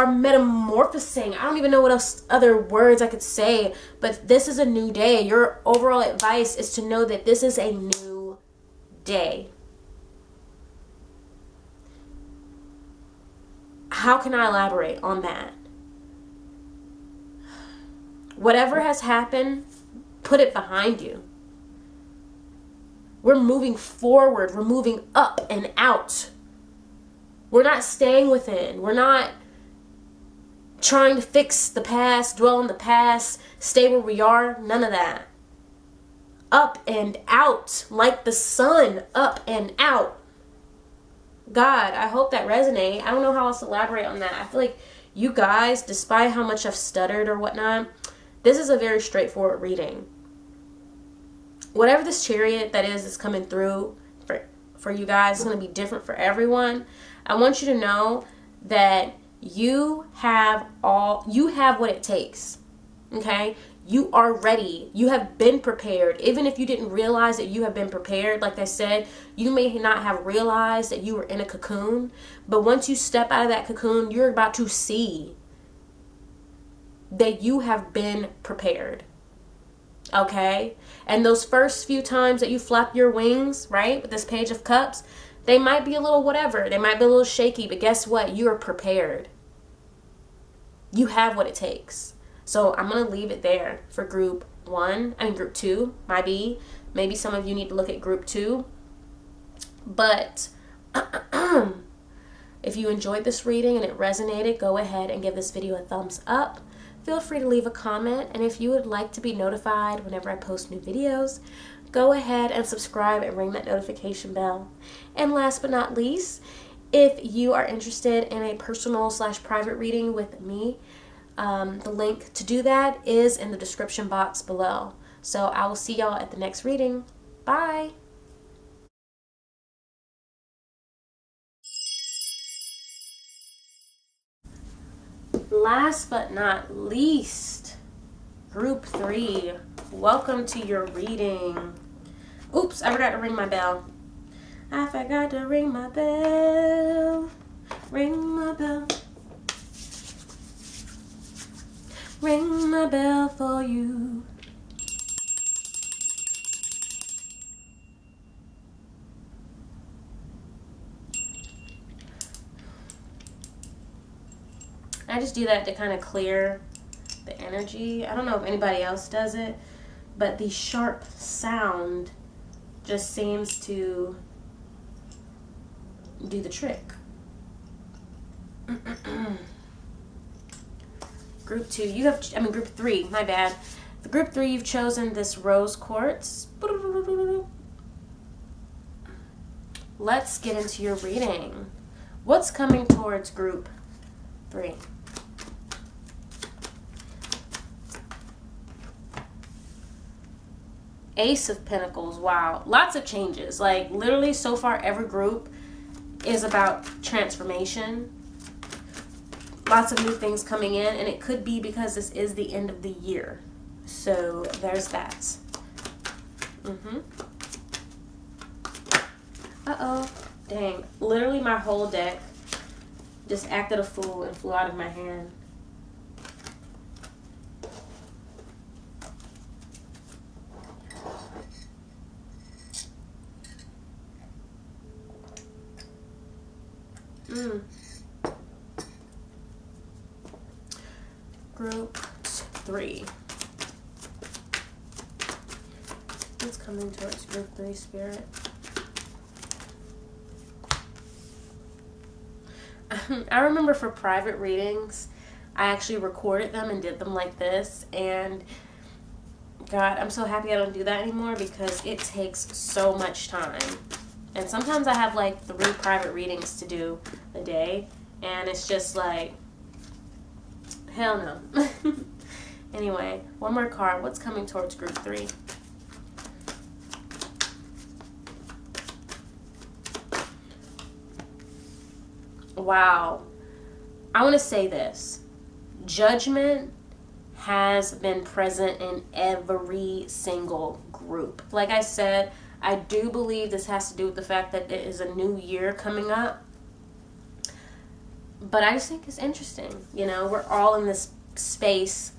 metamorphosing. I don't even know what else other words I could say, but this is a new day. Your overall advice is to know that this is a new day. How can I elaborate on that? Whatever has happened, put it behind you. We're moving forward. We're moving up and out. We're not staying within. We're not trying to fix the past, dwell in the past, stay where we are. None of that. Up and out, like the sun, up and out. God, I hope that resonates. I don't know how else to elaborate on that. I feel like you guys, despite how much I've stuttered or whatnot, this is a very straightforward reading. Whatever this chariot that is coming through for you guys is going to be different for everyone. I want you to know that you have what it takes. Okay? You are ready. You have been prepared. Even if you didn't realize that you have been prepared, like I said, you may not have realized that you were in a cocoon, but once you step out of that cocoon, you're about to see that you have been prepared. Okay? And those first few times that you flap your wings, right, with this Page of Cups, they might be a little whatever. They might be a little shaky, but guess what? You are prepared. You have what it takes. So I'm going to leave it there for group 2, might be. Maybe some of you need to look at group 2. But if you enjoyed this reading and it resonated, go ahead and give this video a thumbs up. Feel free to leave a comment. And if you would like to be notified whenever I post new videos, go ahead and subscribe and ring that notification bell. And last but not least, if you are interested in a personal/private reading with me, the link to do that is in the description box below. So I will see y'all at the next reading. Bye. Last but not least, group 3. Welcome to your reading. Oops, I forgot to ring my bell. I forgot to ring my bell. Ring my bell. Ring my bell for you. I just do that to kind of clear the energy. I don't know if anybody else does it, but the sharp sound just seems to do the trick. Group 2, you have, group 3, my bad. For group 3, you've chosen this rose quartz. Let's get into your reading. What's coming towards group 3? Ace of Pentacles. Wow. Lots of changes. Like, literally, so far, every group is about transformation. Lots of new things coming in. And it could be because this is the end of the year. So, there's that. Uh-oh. Dang. Literally, my whole deck just acted a fool and flew out of my hand. Group 3. What's coming towards group 3, Spirit? I remember for private readings, I actually recorded them and did them like this. And God, I'm so happy I don't do that anymore because it takes so much time. And sometimes I have like 3 private readings to do a day. And it's just like, hell no. Anyway, one more card. What's coming towards group 3? Wow. I want to say this. Judgment has been present in every single group. Like I said, I do believe this has to do with the fact that it is a new year coming up. But I just think it's interesting. You know, we're all in this space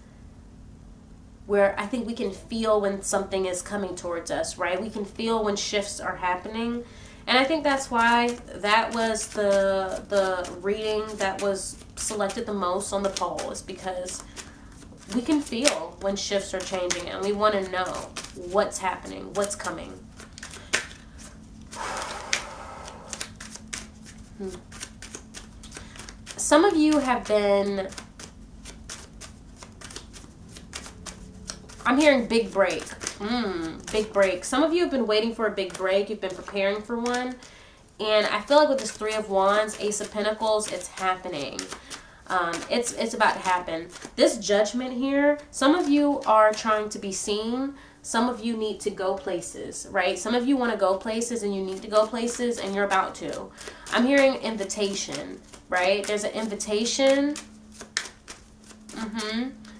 where I think we can feel when something is coming towards us, right? We can feel when shifts are happening. And I think that's why that was the reading that was selected the most on the poll, is because we can feel when shifts are changing and we want to know what's happening, what's coming. Some of you have been, I'm hearing big break. Big break. Some of you have been waiting for a big break. You've been preparing for one. And I feel like with this 3 of Wands, Ace of Pentacles, it's happening. It's about to happen. This Judgment here, some of you are trying to be seen. Some of you need to go places, right? Some of you want to go places and you need to go places and you're about to. I'm hearing invitation, right? There's an invitation.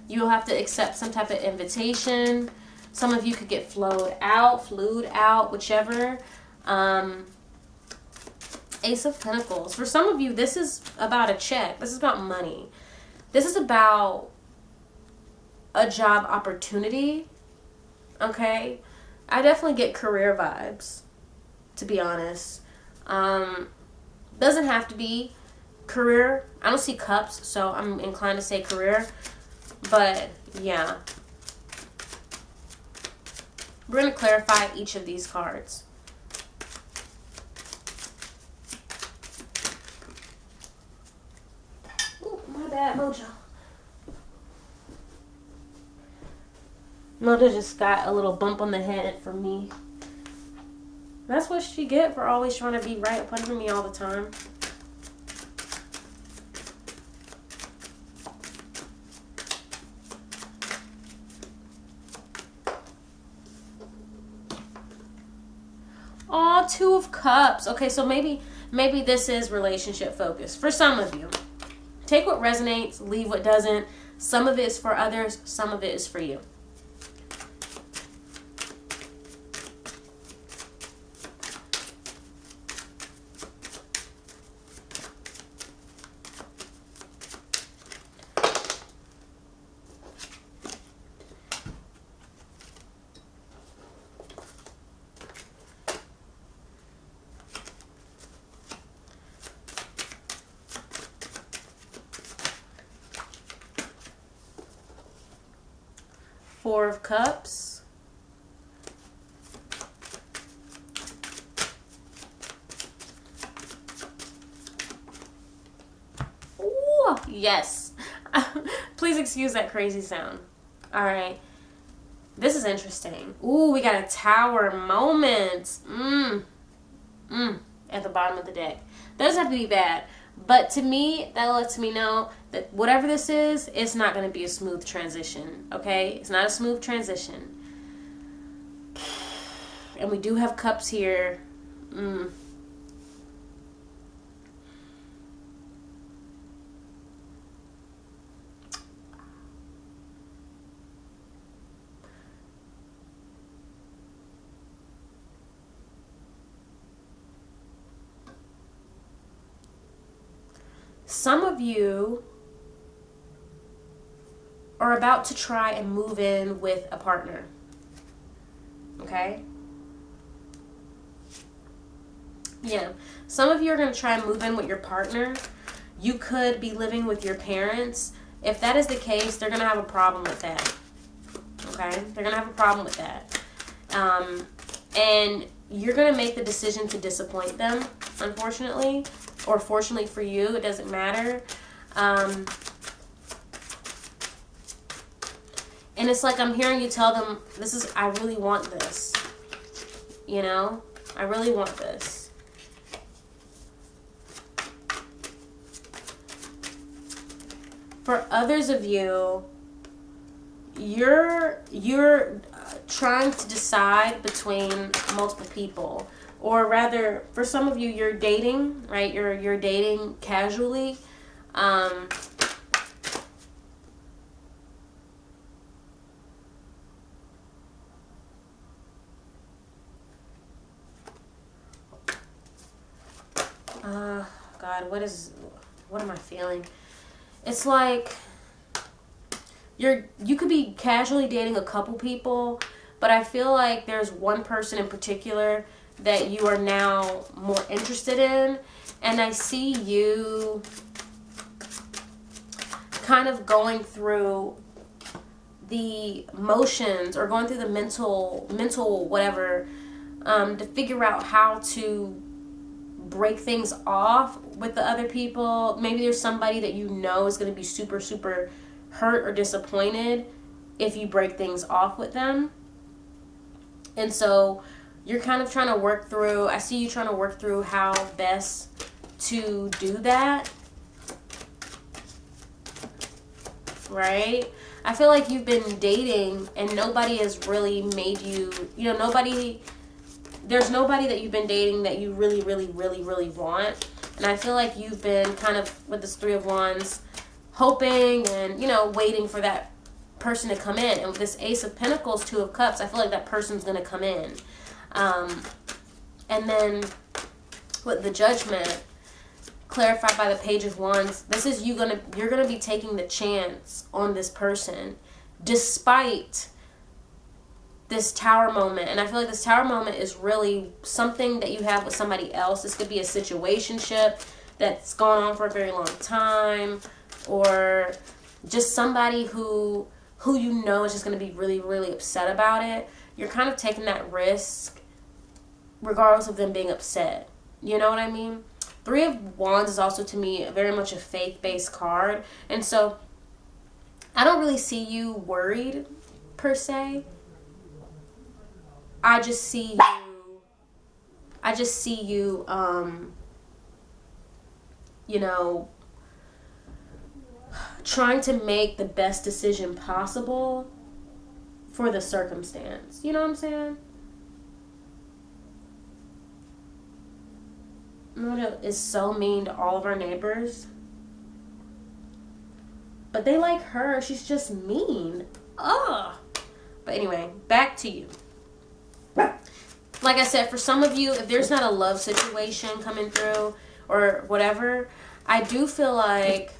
You'll have to accept some type of invitation. Some of you could get flued out, whichever. Ace of Pentacles. For some of you, this is about a check. This is about money. This is about a job opportunity. Okay? I definitely get career vibes, to be honest. Doesn't have to be career. I don't see cups, so I'm inclined to say career. But, yeah. We're going to clarify each of these cards. Ooh, my bad, Mojo. Mojo just got a little bump on the head from me. That's what she get for always trying to be right up under me all the time. Aw, 2 of Cups. Okay, so maybe this is relationship focused for some of you. Take what resonates, leave what doesn't. Some of it is for others, some of it is for you. Four of Cups. Ooh, yes. Please excuse that crazy sound. All right. This is interesting. Ooh, we got a Tower moment. At the bottom of the deck. That doesn't have to be bad. But to me, that lets me know that whatever this is, it's not going to be a smooth transition. Okay? It's not a smooth transition. And we do have Cups here. Some of you are about to try and move in with a partner. Okay? Yeah. Some of you are going to try and move in with your partner. You could be living with your parents. If that is the case, they're going to have a problem with that. Okay? They're going to have a problem with that. And you're going to make the decision to disappoint them, unfortunately. Or fortunately for you, it doesn't matter. And it's like I'm hearing you tell them, I really want this. You know? I really want this. For others of you, you're trying to decide between multiple people. Or rather, for some of you, you're dating, right? You're dating casually. God, what am I feeling? It's like you could be casually dating a couple people, but I feel like there's one person in particular that you are now more interested in, and I see you kind of going through the motions or going through the mental whatever to figure out how to break things off with the other people. Maybe there's somebody that you know is going to be super, super hurt or disappointed if you break things off with them. And so you're kind of trying to work through, I see you trying to work through how best to do that. Right? I feel like you've been dating and nobody has really made you, there's nobody that you've been dating that you really, really, really, really want. And I feel like you've been kind of, with this Three of Wands, hoping and, waiting for that person to come in. And with this Ace of Pentacles, Two of Cups, I feel like that person's going to come in. And then with the Judgment, clarified by the Page of Wands, this is you're gonna be taking the chance on this person despite this Tower moment. And I feel like this Tower moment is really something that you have with somebody else. This could be a situationship that's gone on for a very long time, or just somebody who is just going to be really, really upset about it. You're kind of taking that risk regardless of them being upset. You know what I mean? Three of Wands is also, to me, very much a faith-based card. And so I don't really see you worried, per se. I just see you, trying to make the best decision possible for the circumstance. You know what I'm saying? Mona is so mean to all of our neighbors. But they like her. She's just mean. Ugh. But anyway, back to you. Like I said, for some of you, if there's not a love situation coming through or whatever, I do feel like,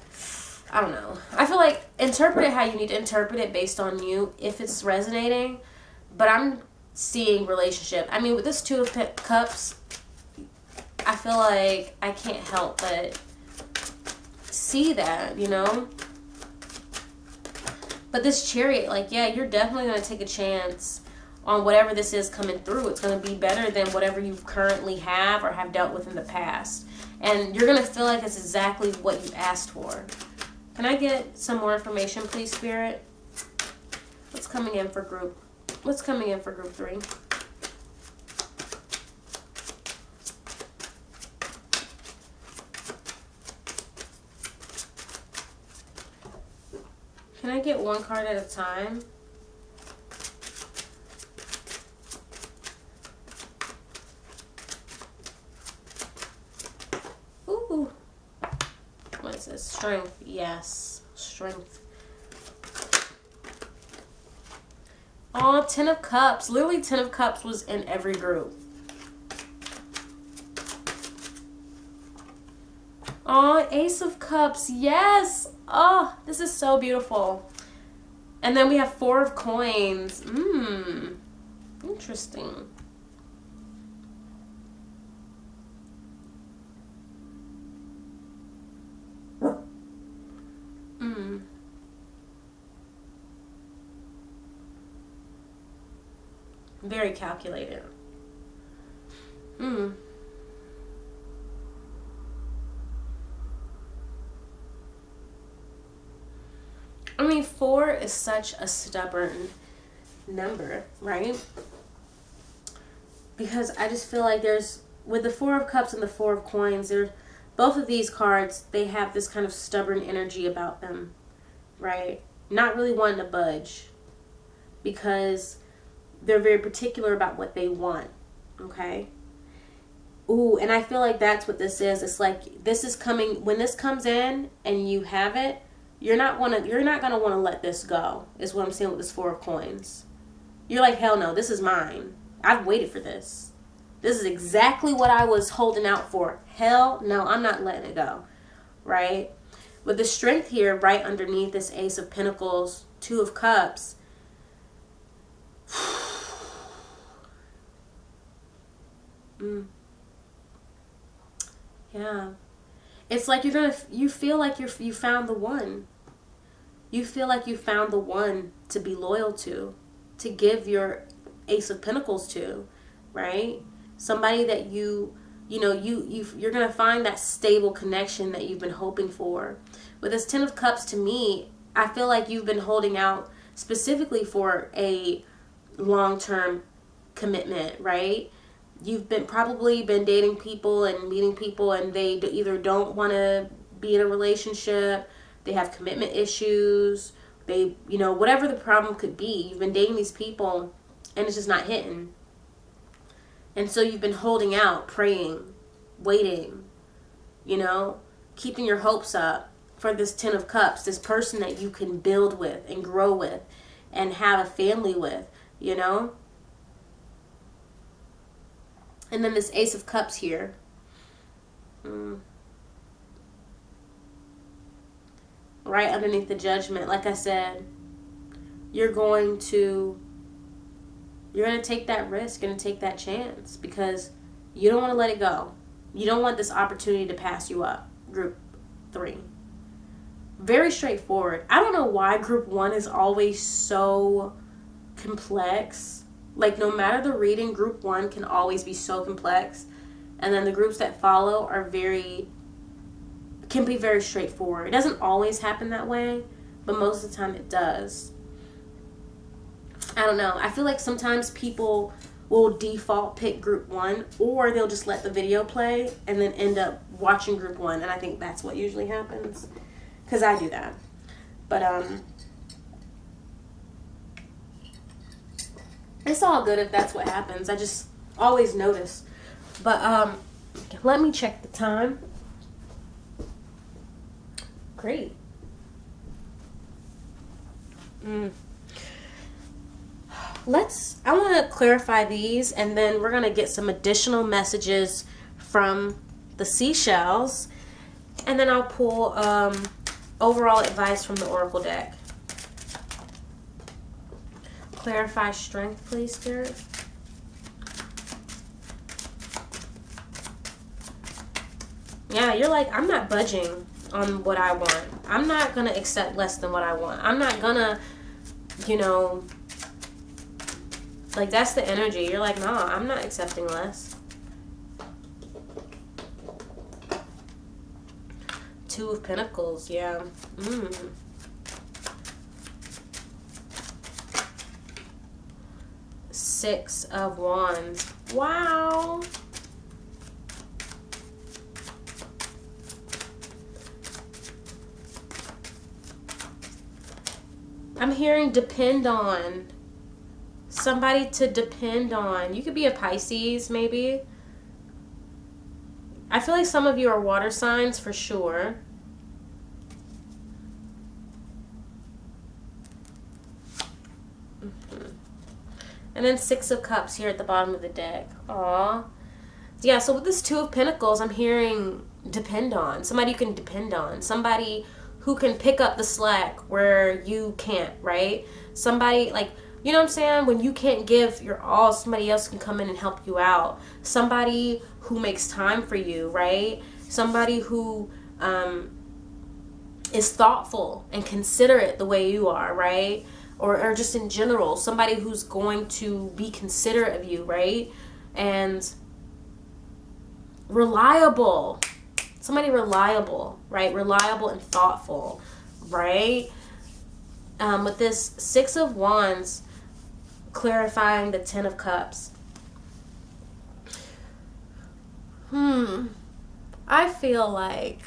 I don't know. I feel like interpret it how you need to interpret it based on you, if it's resonating. But I'm seeing relationship. I mean, with this Two of Cups, I feel like I can't help but see that, But this Chariot, like, yeah, you're definitely going to take a chance on whatever this is coming through. It's going to be better than whatever you currently have or have dealt with in the past. And you're going to feel like it's exactly what you asked for. Can I get some more information, please, Spirit? What's coming in for group 3? Can I get one card at a time? Ooh. What is this? Strength. Yes. Strength. Oh, 10 of Cups. Literally 10 of Cups was in every group. Oh, Ace of Cups. Yes. Oh, this is so beautiful. And then we have 4 of Coins. Interesting. Very calculated. I mean, 4 is such a stubborn number, right? Because I just feel like there's, with the 4 of Cups and the 4 of Coins, there's, both of these cards, they have this kind of stubborn energy about them, right? Not really wanting to budge because they're very particular about what they want, okay? Ooh, and I feel like that's what this is. It's like this is coming, when this comes in and you have it, you're not gonna want to let this go, is what I'm saying with this 4 of Coins. You're like, hell no, this is mine. I've waited for this. This is exactly what I was holding out for. Hell no, I'm not letting it go, right? With the Strength here, right underneath this Ace of Pentacles, 2 of Cups, yeah. It's like you feel like you found the one. You feel like you found the one to be loyal to give your Ace of Pentacles to, right? Somebody that you're going to find that stable connection that you've been hoping for. With this 10 of Cups, to me, I feel like you've been holding out specifically for a long-term commitment, right? You've probably been dating people and meeting people, and they either don't want to be in a relationship, they have commitment issues, they, whatever the problem could be, you've been dating these people and it's just not hitting. And so you've been holding out, praying, waiting, keeping your hopes up for this 10 of Cups, this person that you can build with and grow with and have a family with, And then this Ace of Cups here. Right underneath the Judgment, like I said, you're going to take that risk, going to take that chance because you don't want to let it go. You don't want this opportunity to pass you up. Group 3. Very straightforward. I don't know why Group 1 is always so complex. Like, no matter the reading, Group 1 can always be so complex. And then the groups that follow can be very straightforward. It doesn't always happen that way, but most of the time it does. I don't know. I feel like sometimes people will default pick Group 1, or they'll just let the video play and then end up watching Group 1. And I think that's what usually happens, because I do that. But it's all good if that's what happens. I just always notice. But let me check the time. Great. I want to clarify these, and then we're going to get some additional messages from the seashells, and then I'll pull overall advice from the Oracle deck. Clarify Strength, please, Spirit. Yeah, you're like, I'm not budging on what I want. I'm not going to accept less than what I want. I'm not going to you know, like that's the energy. You're like, nah, I'm not accepting less. Two of Pentacles, yeah. Six of Wands. Wow. I'm hearing depend on. Somebody to depend on. You could be a Pisces, maybe. I feel like some of you are water signs for sure. And then Six of Cups here at the bottom of the deck. Aww. Yeah, so with this Two of Pentacles, I'm hearing depend on. Somebody you can depend on. Somebody who can pick up the slack where you can't, right? Somebody, like, you know what I'm saying? When you can't give your all, somebody else can come in and help you out. Somebody who makes time for you, right? Somebody who is thoughtful and considerate the way you are, right? Or just in general, somebody who's going to be considerate of you, right? And reliable. Somebody reliable, right? Reliable and thoughtful, right? With this Six of Wands, clarifying the Ten of Cups. I feel like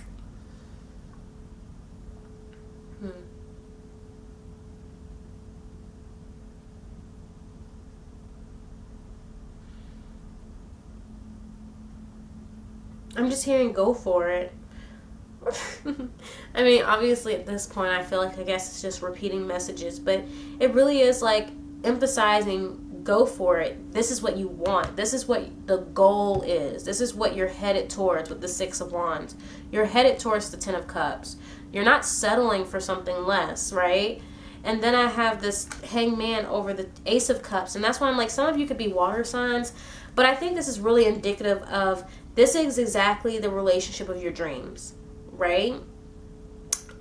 I'm just hearing go for it. I mean, obviously at this point I feel like, I guess it's just repeating messages, but it really is like emphasizing go for it. This is what you want. This is what the goal is. This is what you're headed towards with the Six of Wands. You're headed towards the Ten of Cups. You're not settling for something less, right? And then I have this Hangman over the Ace of Cups, and that's why I'm like, some of you could be water signs, but I think this is really indicative of this is exactly the relationship of your dreams, right?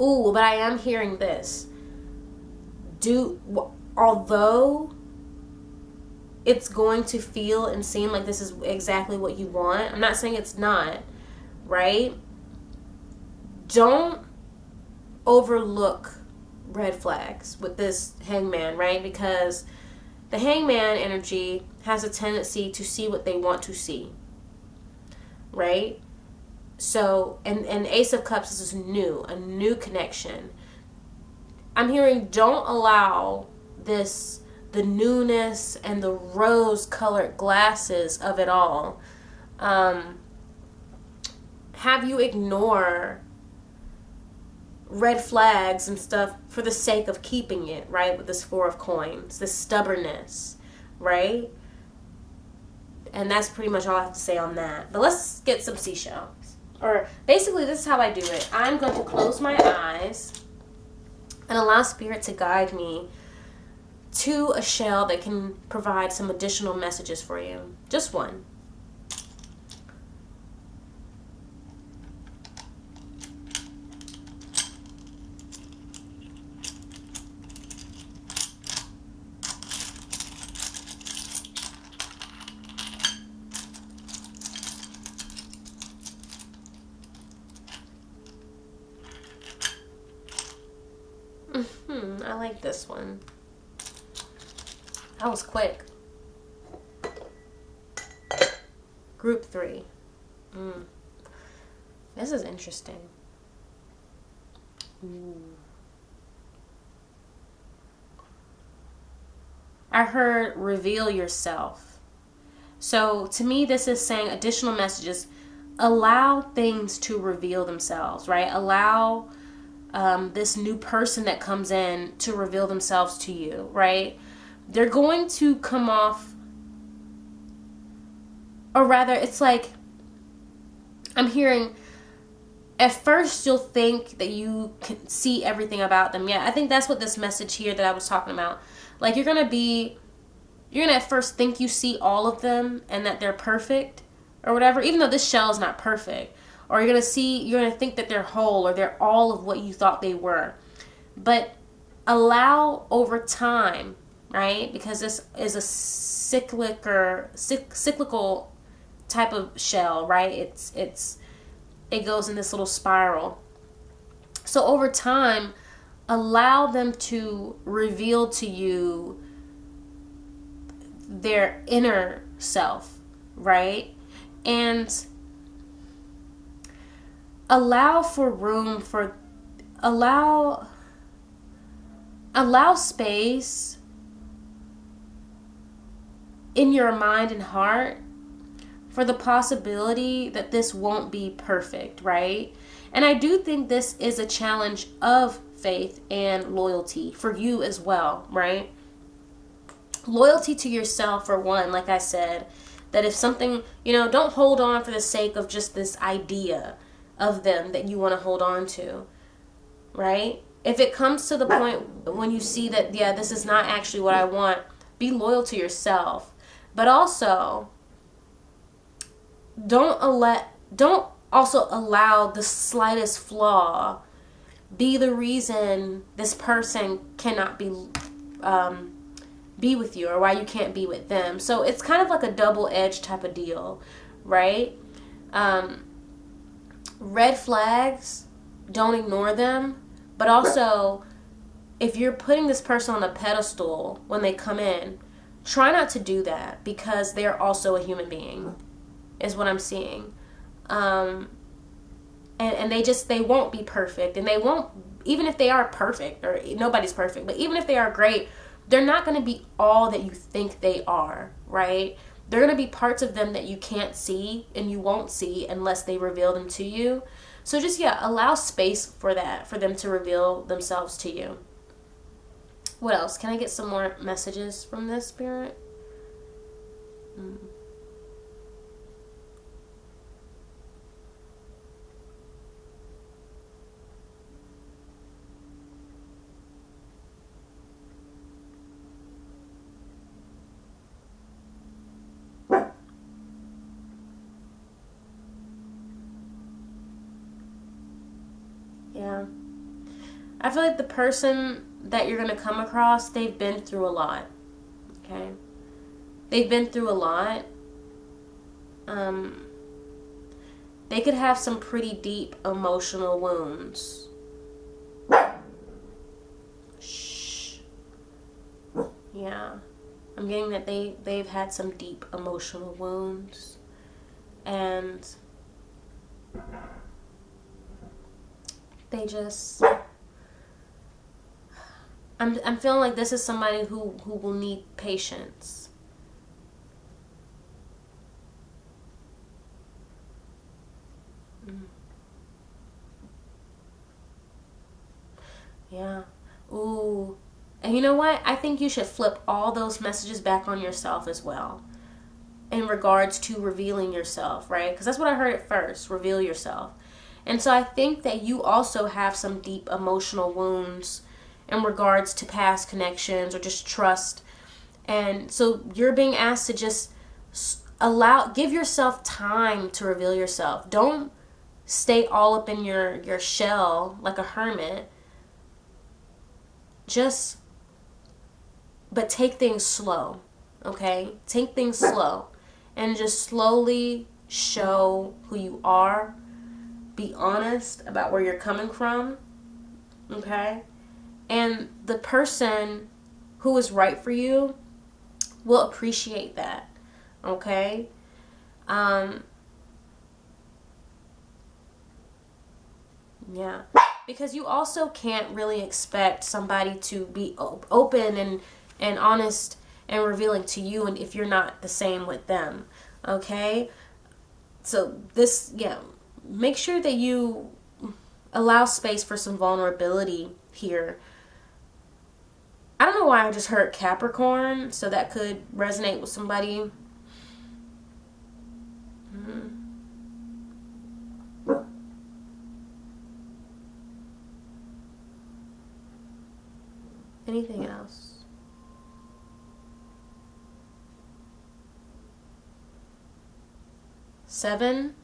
Ooh, but I am hearing this. Although it's going to feel and seem like this is exactly what you want, I'm not saying it's not, right? Don't overlook red flags with this Hangman, right? Because the Hangman energy has a tendency to see what they want to see, right? So, and Ace of Cups is a new connection. I'm hearing don't allow this, the newness and the rose-colored glasses of it all, have you ignore red flags and stuff for the sake of keeping it, right? With this Four of Coins, this stubbornness, right? And that's pretty much all I have to say on that. But let's get some seashells. Or basically, this is how I do it. I'm going to close my eyes and allow Spirit to guide me to a shell that can provide some additional messages for you. Just one. I like this one. That was quick. Group 3. This is interesting. Ooh. I heard reveal yourself. So to me, this is saying additional messages. Allow things to reveal themselves, right? Allow this new person that comes in to reveal themselves to you, right? They're going to come off, or rather, it's like, I'm hearing, at first you'll think that you can see everything about them. Yeah, I think that's what this message here that I was talking about. Like, you're going to at first think you see all of them and that they're perfect or whatever, even though this shell is not perfect. Or you're going to think that they're whole or they're all of what you thought they were. But allow over time, right? Because this is a cyclical type of shell, right? It goes in this little spiral. So over time, allow them to reveal to you their inner self, right? And allow space in your mind and heart for the possibility that this won't be perfect, right? And I do think this is a challenge of faith and loyalty for you as well, right? Loyalty to yourself, for one, like I said, that if something, don't hold on for the sake of just this idea of them that you want to hold on to, right? If it comes to the point when you see that, yeah, this is not actually what I want, be loyal to yourself. But also, don't also allow the slightest flaw be the reason this person cannot be with you, or why you can't be with them. So it's kind of like a double-edged type of deal, right? Red flags, don't ignore them. But also, if you're putting this person on a pedestal when they come in, try not to do that, because they're also a human being, is what I'm seeing. And they won't be perfect, and they won't, even if they are perfect, or nobody's perfect, but even if they are great, they're not going to be all that you think they are, right? They're going to be parts of them that you can't see and you won't see unless they reveal them to you. So just, allow space for that, for them to reveal themselves to you. What else? Can I get some more messages from this, Spirit? Yeah. I feel like the person that you're going to come across, they've been through a lot. Okay? They've been through a lot. They could have some pretty deep emotional wounds. Shh. Yeah. I'm getting that they've had some deep emotional wounds. And they just, I'm feeling like this is somebody who will need patience. Yeah. Ooh. And you know what? I think you should flip all those messages back on yourself as well, in regards to revealing yourself, right? Because that's what I heard at first, reveal yourself. And so I think that you also have some deep emotional wounds in regards to past connections or just trust. And so you're being asked to just give yourself time to reveal yourself. Don't stay all up in your shell like a hermit. But take things slow, okay? Take things slow and just slowly show who you are. Be honest about where you're coming from, okay? And the person who is right for you will appreciate that, okay? Yeah. Because you also can't really expect somebody to be open and honest and revealing to you, and if you're not the same with them, okay? So make sure that you allow space for some vulnerability here. I don't know why I just heard Capricorn, so that could resonate with somebody. Anything else? Seven.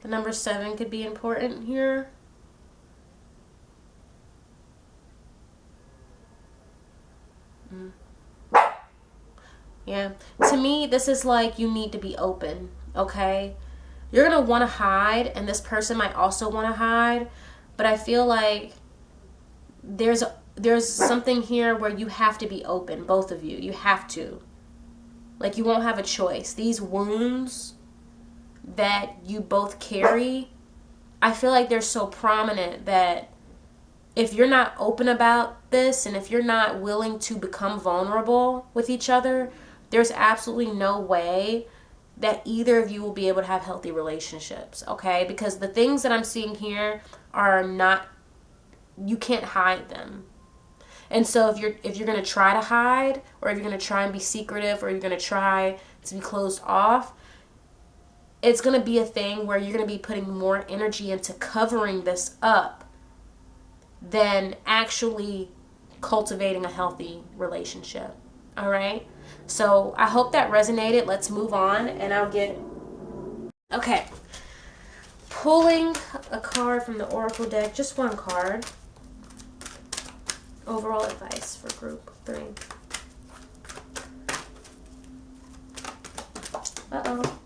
The number 7 could be important here. Yeah. To me, this is like you need to be open, okay? You're going to want to hide, and this person might also want to hide, but I feel like there's something here where you have to be open, both of you. You have to. Like, you won't have a choice. These wounds that you both carry, I feel like they're so prominent that if you're not open about this and if you're not willing to become vulnerable with each other, there's absolutely no way that either of you will be able to have healthy relationships, okay? Because the things that I'm seeing here are not, you can't hide them. And so if you're going to try to hide, or if you're going to try and be secretive, or you're going to try to be closed off, it's going to be a thing where you're going to be putting more energy into covering this up than actually cultivating a healthy relationship. All right? So I hope that resonated. Let's move on, and okay. Pulling a card from the Oracle deck, just one card. Overall advice for group 3. Uh-oh.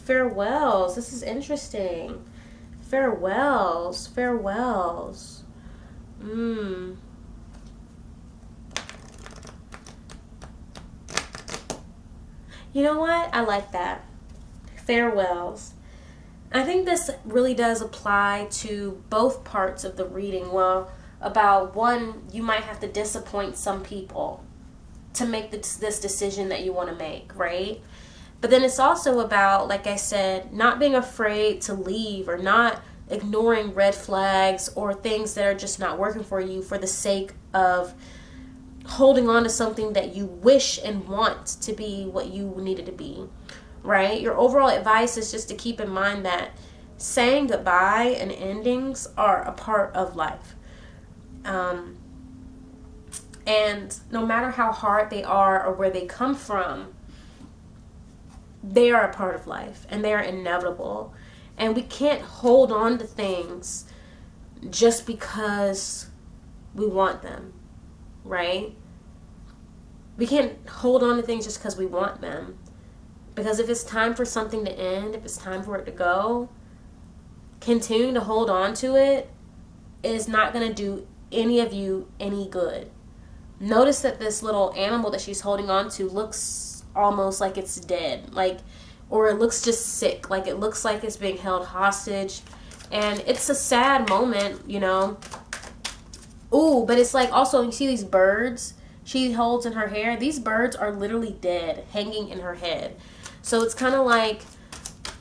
Farewells. This is interesting. Farewells. You know what? I like that. Farewells. I think this really does apply to both parts of the reading. Well, about one, you might have to disappoint some people to make this decision that you want to make, right? But then it's also about, like I said, not being afraid to leave, or not ignoring red flags or things that are just not working for you for the sake of holding on to something that you wish and want to be what you needed to be, right? Your overall advice is just to keep in mind that saying goodbye and endings are a part of life. And no matter how hard they are or where they come from, they are a part of life, and they are inevitable. And we can't hold on to things just because we want them, right? We can't hold on to things just because we want them. Because if it's time for something to end, if it's time for it to go, continuing to hold on to it is not going to do any of you any good. Notice that this little animal that she's holding on to looks almost like it's dead, or it looks just sick, like it looks like it's being held hostage, and it's a sad moment, Ooh, but it's like, also, you see these birds she holds in her hair? These birds are literally dead, hanging in her head. So it's kind of like,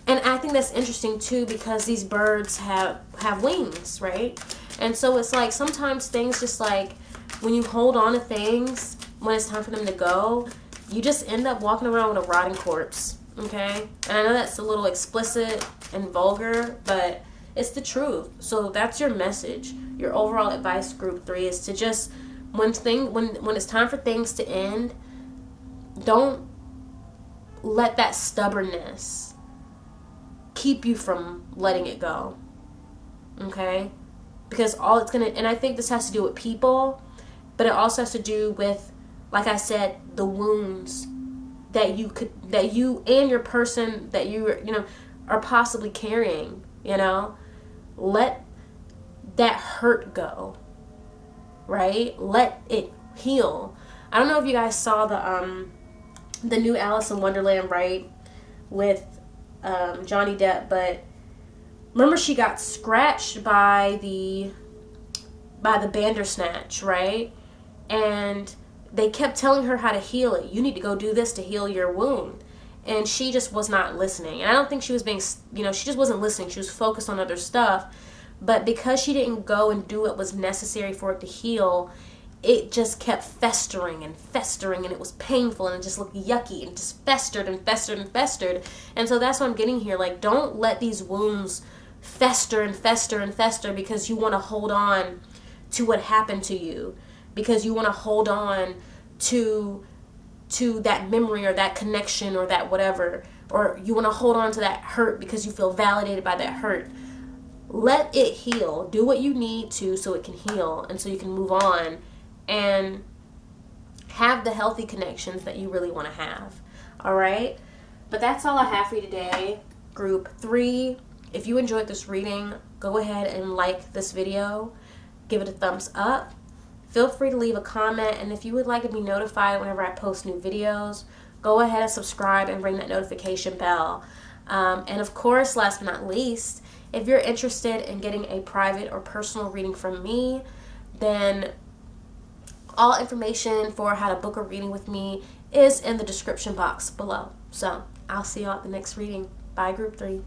and I think that's interesting too, because these birds have wings, right? And so it's like, sometimes things just like, when you hold on to things, when it's time for them to go, you just end up walking around with a rotting corpse, okay? And I know that's a little explicit and vulgar, but it's the truth. So that's your message. Your overall advice, group 3, is to just, when it's time for things to end, don't let that stubbornness keep you from letting it go, okay? Because all it's gonna, and I think this has to do with people, but it also has to do with, like I said, the wounds that you and your person that you are possibly carrying, Let that hurt go, right? Let it heal. I don't know if you guys saw the new Alice in Wonderland, right, with Johnny Depp, but remember she got scratched by by the Bandersnatch, right? And they kept telling her how to heal it. You need to go do this to heal your wound. And she just was not listening. And I don't think she was being, she just wasn't listening. She was focused on other stuff. But because she didn't go and do what was necessary for it to heal, it just kept festering and festering, and it was painful, and it just looked yucky, and just festered and festered and festered. And so that's what I'm getting here. Like, don't let these wounds fester and fester and fester because you want to hold on to what happened to you, because you want to hold on to that memory or that connection or that whatever, or you want to hold on to that hurt because you feel validated by that hurt. Let it heal. Do what you need to so it can heal and so you can move on and have the healthy connections that you really want to have. All right? But that's all I have for you today. Group 3, if you enjoyed this reading, go ahead and like this video. Give it a thumbs up. Feel free to leave a comment. And if you would like to be notified whenever I post new videos, go ahead and subscribe and ring that notification bell. And of course, last but not least, if you're interested in getting a private or personal reading from me, then all information for how to book a reading with me is in the description box below. So I'll see you all at the next reading. Bye, Group 3.